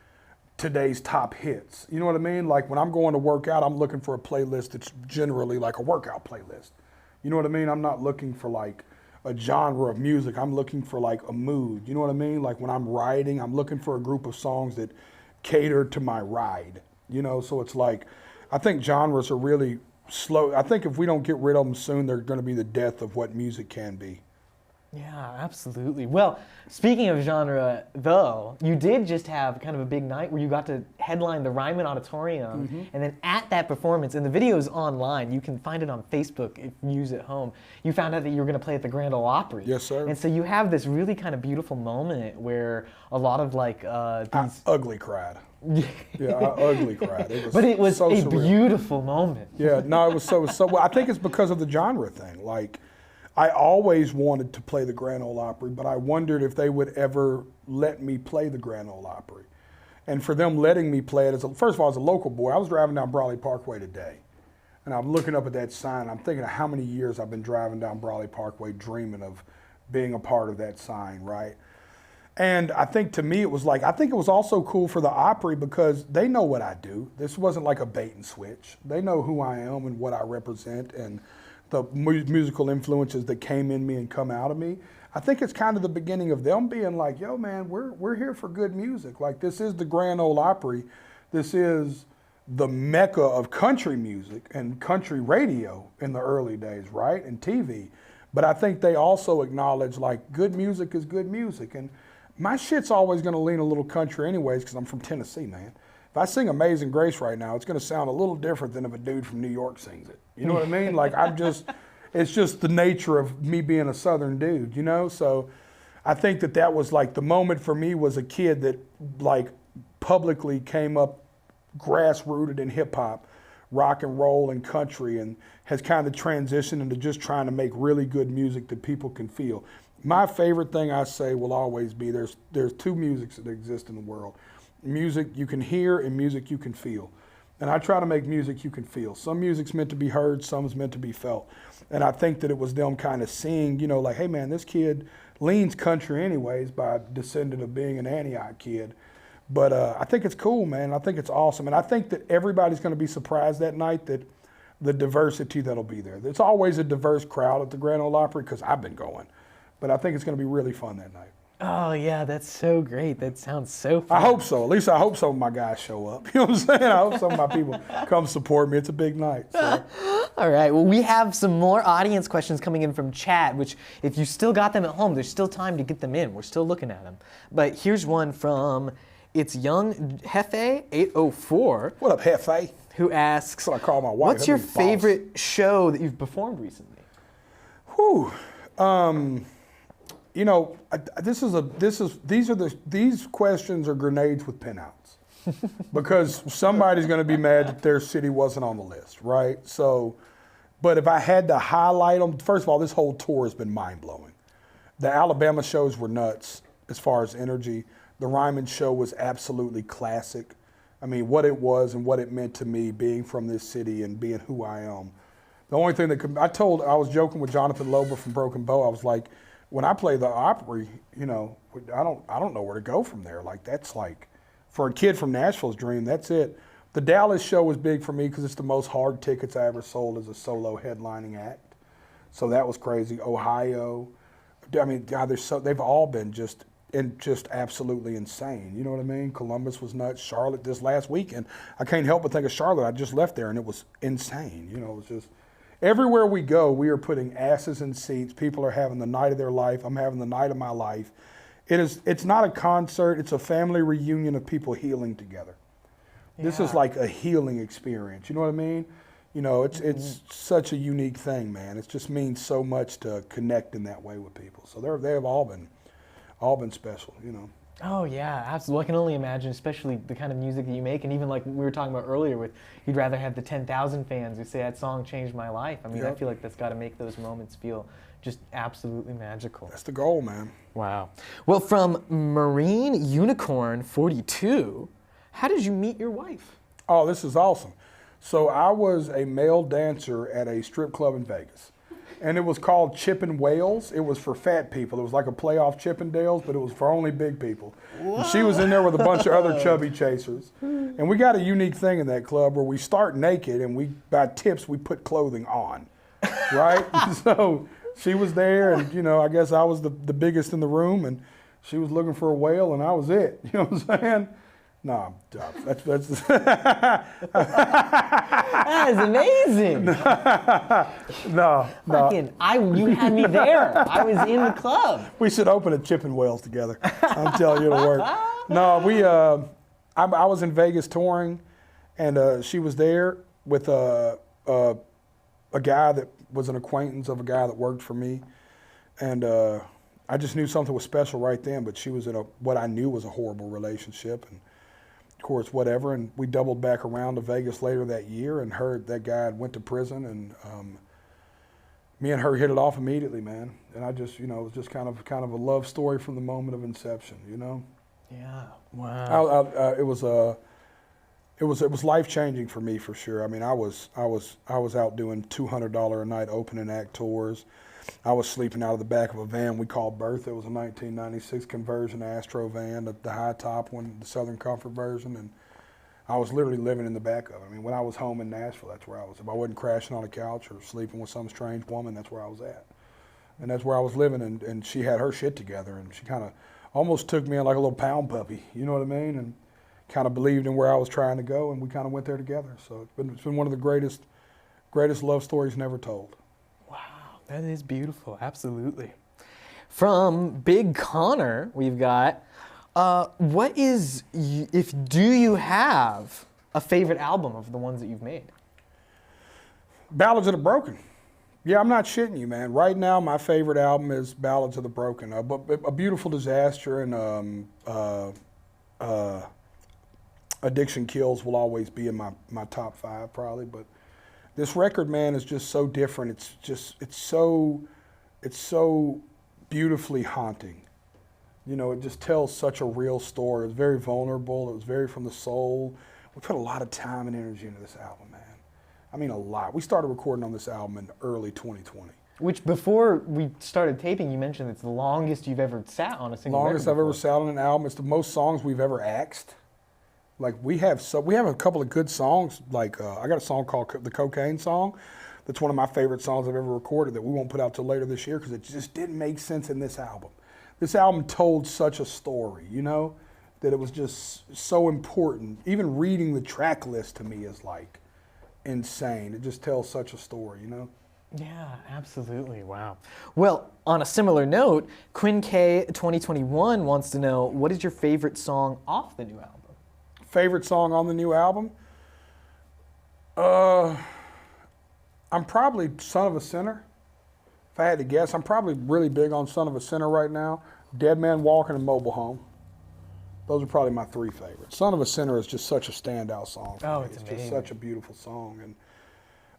today's top hits. You know what I mean? Like when I'm going to work out, I'm looking for a playlist that's generally like a workout playlist. You know what I mean? I'm not looking for like a genre of music. I'm looking for like a mood. You know what I mean? Like when I'm riding, I'm looking for a group of songs that cater to my ride. You know, so it's like, I think genres are really slow. I think if we don't get rid of them soon, they're going to be the death of what music can be. Yeah, absolutely. Well, speaking of genre, though, you did just have kind of a big night where you got to headline the Ryman Auditorium, and then at that performance, and the video is online, you can find it on Facebook if you use it at home, you found out that you were going to play at the Grand Ole Opry. Yes, sir. And so you have this really kind of beautiful moment where a lot of like I these... ugly cried. Yeah, I ugly cried. It was But it was so a surreal. beautiful moment. Yeah, no, it was so. Well, I think it's because of the genre thing. Like, I always wanted to play the Grand Ole Opry, but I wondered if they would ever let me play the Grand Ole Opry. And for them letting me play it, first of all, as a local boy, I was driving down Brawley Parkway today, and I'm looking up at that sign. I'm thinking of how many years I've been driving down Brawley Parkway dreaming of being a part of that sign, right? And I think to me it was like, I think it was also cool for the Opry because they know what I do. This wasn't like a bait and switch. They know who I am and what I represent and the musical influences that came in me and come out of me. I think it's kind of the beginning of them being like, yo man, we're here for good music. Like, this is the Grand Ole Opry. This is the mecca of country music and country radio in the early days, right? And TV. But I think they also acknowledge like good music is good music. And my shit's always going to lean a little country anyways because I'm from Tennessee, man. If I sing Amazing Grace right now, it's going to sound a little different than if a dude from New York sings it. You know what I mean? Like, it's just the nature of me being a Southern dude, you know? So I think that was like the moment for me was a kid that like publicly came up grassrooted in hip hop, rock and roll and country, and has kind of transitioned into just trying to make really good music that people can feel. My favorite thing I say will always be there's two musics that exist in the world. Music you can hear and music you can feel. And I try to make music you can feel. Some music's meant to be heard, some's meant to be felt. And I think that it was them kind of seeing, you know, like, hey man, this kid leans country anyways by descendant of being an Antioch kid. But I think it's cool, man. I think it's awesome. And I think that everybody's going to be surprised that night that the diversity that'll be there. There's always a diverse crowd at the Grand Ole Opry because I've been going. But I think it's going to be really fun that night. Oh yeah, that's so great. That sounds so fun. I hope so. At least I hope some of my guys show up. You know what I'm saying? I hope some of my people come support me. It's a big night. So. All right. Well, we have some more audience questions coming in from chat, which if you still got them at home, there's still time to get them in. We're still looking at them. But here's one from It's Young Hefe 804. What up, Hefe? Who asks, That's what I call my wife. what's your favorite show that you've performed recently? Whew. You know, these questions are grenades with pinouts because somebody's going to be mad that their city wasn't on the list, right? So, but if I had to highlight them, first of all, this whole tour has been mind blowing. The Alabama shows were nuts as far as energy. The Ryman show was absolutely classic. I mean, what it was and what it meant to me being from this city and being who I am. The only thing that I was joking with Jonathan Lober from Broken Bow. I was like, when I play the Opry, you know, I don't know where to go from there. Like, that's like, for a kid from Nashville's dream, that's it. The Dallas show was big for me because it's the most hard tickets I ever sold as a solo headlining act. So that was crazy. Ohio, I mean, God, they've all been just absolutely insane. You know what I mean? Columbus was nuts. Charlotte this last weekend, I can't help but think of Charlotte. I just left there and it was insane. You know, it was just. Everywhere we go, we are putting asses in seats. People are having the night of their life. I'm having the night of my life. It's not a concert. It's a family reunion of people healing together. Yeah. This is like a healing experience. You know what I mean? You know, it's such a unique thing, man. It just means so much to connect in that way with people. So they have all been special, you know. Oh yeah, absolutely. I can only imagine, especially the kind of music that you make, and even like we were talking about earlier with, you'd rather have the 10,000 fans who say that song changed my life. I mean, I feel like that's got to make those moments feel just absolutely magical. That's the goal, man. Wow. Well, from Marine Unicorn 42, how did you meet your wife? Oh, this is awesome. So I was a male dancer at a strip club in Vegas. And it was called Chippin' Whales. It was for fat people. It was like a playoff Chippendales, but it was for only big people. And she was in there with a bunch of other chubby chasers. And we got a unique thing in that club where we start naked and by tips, we put clothing on, right? So she was there and, you know, I guess I was the biggest in the room and she was looking for a whale and I was it. You know what I'm saying? No, that's That is amazing. no. Fucking, you had me there. I was in the club. We should open a Chip and Wales together. I'm telling you, it'll work. No, I was in Vegas touring, and she was there with a guy that was an acquaintance of a guy that worked for me, and I just knew something was special right then. But she was in what I knew was a horrible relationship, and of course, whatever. And we doubled back around to Vegas later that year, and heard that guy went to prison, and me and her hit it off immediately, man. And I just, it was just kind of a love story from the moment of inception, Yeah. Wow. It was life changing for me for sure. I mean, I was out doing $200 a night opening act tours. I was sleeping out of the back of a van we called Bertha. It was a 1996 conversion Astro van, the high top one, the Southern Comfort version, and I was literally living in the back of it. I mean, when I was home in Nashville, that's where I was. If I wasn't crashing on a couch or sleeping with some strange woman, that's where I was at. And that's where I was living, and she had her shit together, and she kind of almost took me in like a little pound puppy, you know what I mean? And kind of believed in where I was trying to go, and we kind of went there together. So it's been one of the greatest love stories never told. Wow, that is beautiful, absolutely. From Big Connor, we've got, do you have a favorite album of the ones that you've made? Ballads of the Broken. Yeah, I'm not shitting you, man. Right now, my favorite album is Ballads of the Broken. A Beautiful Disaster and Addiction Kills will always be in my top 5 probably. But this record, man, is just so different. It's so beautifully haunting. It just tells such a real story. It's very vulnerable. It was very from the soul. We put a lot of time and energy into this album, man. I mean, a lot. We started recording on this album in early 2020. Which, before we started taping, you mentioned it's the longest you've ever sat on a single record. Longest I've ever sat on an album. It's the most songs we've ever axed. Like, we have a couple of good songs. Like, I got a song called The Cocaine Song. That's one of my favorite songs I've ever recorded that we won't put out till later this year because it just didn't make sense in this album. This album told such a story, that it was just so important. Even reading the track list to me is like insane. It just tells such a story, Yeah, absolutely. Wow. Well, on a similar note, Quinn K 2021 wants to know, what is your favorite song off the new album? Favorite song on the new album? I'm probably Son of a Sinner. If I had to guess, I'm probably really big on Son of a Sinner right now. Dead Man Walking and Mobile Home. Those are probably my 3 favorites. Son of a Sinner is just such a standout song for me. It's amazing. Just such a beautiful song.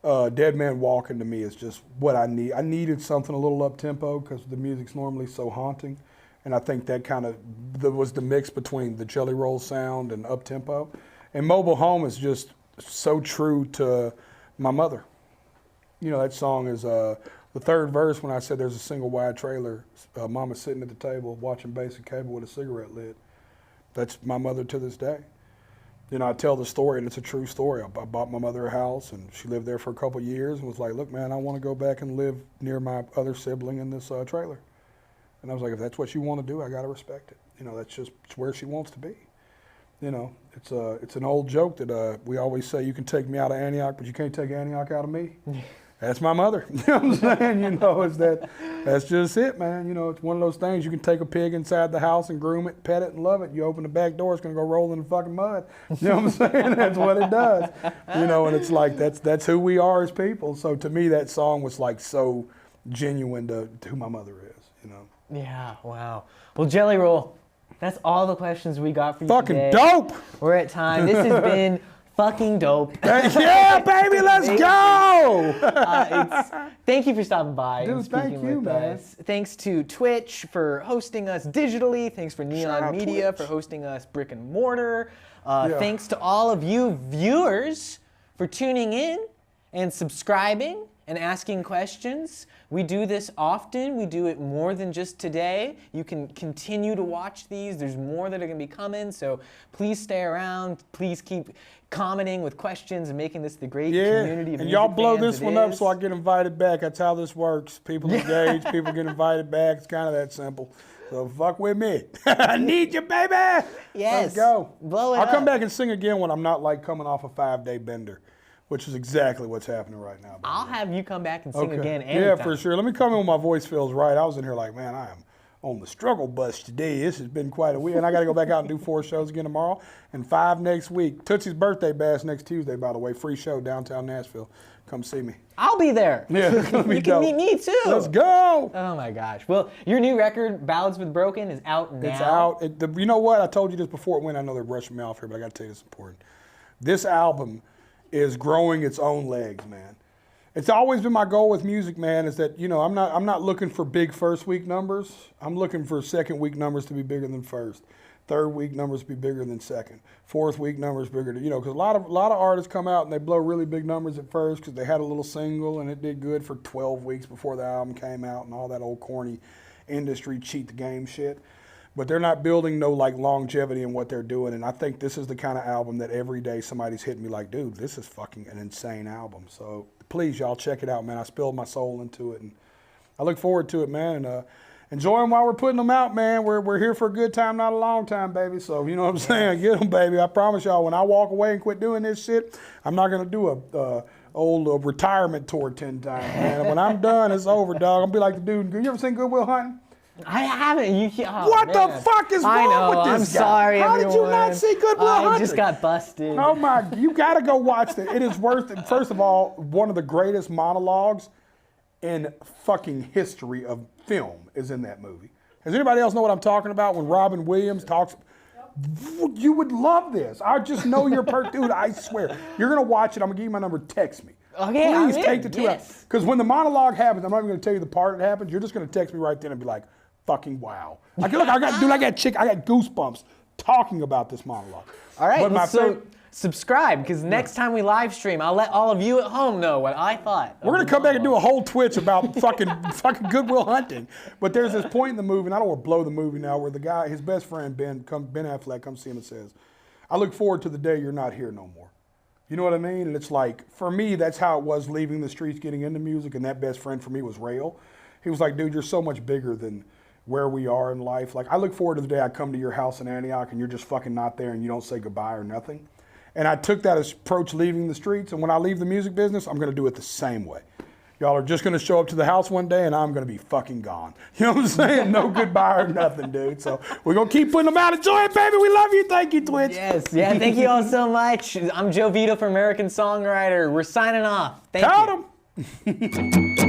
And Dead Man Walking to me is just what I need. I needed something a little up-tempo because the music's normally so haunting. And I think that kind of was the mix between the Jelly Roll sound and up-tempo. And Mobile Home is just so true to my mother. That song is the third verse when I said there's a single wide trailer, Mama sitting at the table watching basic cable with a cigarette lit. That's my mother to this day. I tell the story, and it's a true story. I bought my mother a house, and she lived there for a couple of years and was like, look, man, I want to go back and live near my other sibling in this trailer. And I was like, if that's what you want to do, I got to respect it. That's just where she wants to be. It's an old joke that we always say, you can take me out of Antioch, but you can't take Antioch out of me. That's my mother. You know what I'm saying? That's just it, man. It's one of those things. You can take a pig inside the house and groom it, pet it, and love it. You open the back door, it's going to go roll in the fucking mud. You know what I'm saying? That's what it does. And it's like, that's who we are as people. So to me, that song was like so genuine to who my mother is, Yeah, wow. Well, Jelly Roll, that's all the questions we got for you today. Fucking dope! We're at time. This has been fucking dope. Yeah, baby, let's go! Thank you for stopping by and Dude, thank speaking you, with man. us. Thanks to Twitch for hosting us digitally. Thanks for Shout Neon out Media Twitch. for hosting us brick and mortar. Yeah. Thanks to all of you viewers for tuning in and subscribing and asking questions. We do this often. We do it more than just today. You can continue to watch these. There's more that are going to be coming, so please stay around. Please keep commenting with questions and making this the great community of and y'all music blow fans this it one up is. so I get invited back. That's how this works. People engage, people get invited back. It's kind of that simple. So fuck with me. I need you, baby. Yes. Let's go. Blow it I'll come up. back and sing again when I'm not like coming off a 5-day bender, which is exactly what's happening right now. I'll have you come back and sing Okay. again Yeah, anytime. for sure. Let me come in when my voice feels right. I was in here like, man, I am on the struggle bus today. This has been quite a week. And I got to go back out and do 4 shows again tomorrow and 5 next week. Tootsie's birthday bash next Tuesday, by the way. Free show downtown Nashville. Come see me. I'll be there. Yeah, it's gonna be You can dope. meet me too. Let's go. Oh my gosh. Well, your new record, Ballads with Broken, is out now. It's out. You know what? I told you this before it went. I know they're rushing me off here, but I got to tell you this is important. This album is growing its own legs, man. It's always been my goal with music, man, is that, I'm not looking for big first week numbers. I'm looking for second week numbers to be bigger than first. Third week numbers to be bigger than second. Fourth week numbers bigger than, because a lot of artists come out and they blow really big numbers at first because they had a little single and it did good for 12 weeks before the album came out and all that old corny industry cheat the game shit. But they're not building no like longevity in what they're doing. And I think this is the kind of album that every day somebody's hitting me like, dude, this is fucking an insane album. So please, y'all check it out, man. I spilled my soul into it and I look forward to it, man. And enjoy them while we're putting them out, man. We're here for a good time, not a long time, baby. So you know what I'm saying? Get them, baby. I promise y'all, when I walk away and quit doing this shit, I'm not gonna do a old retirement tour 10 times, man. When I'm done, it's over, dog. I'll be like the dude. You ever seen Good Will Hunting? I haven't. What the fuck is wrong with this I'm guy? sorry, How everyone. did you not see Good Will Hunting? I just got busted. Oh my! You gotta go watch that. It is worth it. First of all, one of the greatest monologues in fucking history of film is in that movie. Does anybody else know what I'm talking about when Robin Williams talks? You would love this. I just know you're dude. I swear, you're gonna watch it. I'm gonna give you my number. Text me. Okay, Please I'm take in. the 2 Yes. hours. Because when the monologue happens, I'm not even gonna tell you the part that happens. You're just gonna text me right then and be like, "Fucking wow!" Like, look, I got goosebumps talking about this monologue. All right, But my so subscribe, because next time we live stream, I'll let all of you at home know what I thought. We're gonna come back and do a whole Twitch about fucking Good Will Hunting. But there's this point in the movie, and I don't want to blow the movie now, where the guy, his best friend Ben Affleck, comes see him and says, "I look forward to the day you're not here no more." You know what I mean? And it's like, for me, that's how it was leaving the streets, getting into music, and that best friend for me was Rail. He was like, "Dude, you're so much bigger than where we are in life. Like, I look forward to the day I come to your house in Antioch and you're just fucking not there and you don't say goodbye or nothing." And I took that approach leaving the streets, and when I leave the music business, I'm gonna do it the same way. Y'all are just gonna show up to the house one day and I'm gonna be fucking gone. You know what I'm saying? No goodbye or nothing, dude. So we're gonna keep putting them out. Enjoy it, baby. We love you. Thank you, Twitch. Yes, yeah, thank you all so much. I'm Joe Vito from American Songwriter. We're signing off. Thank you. Count 'em.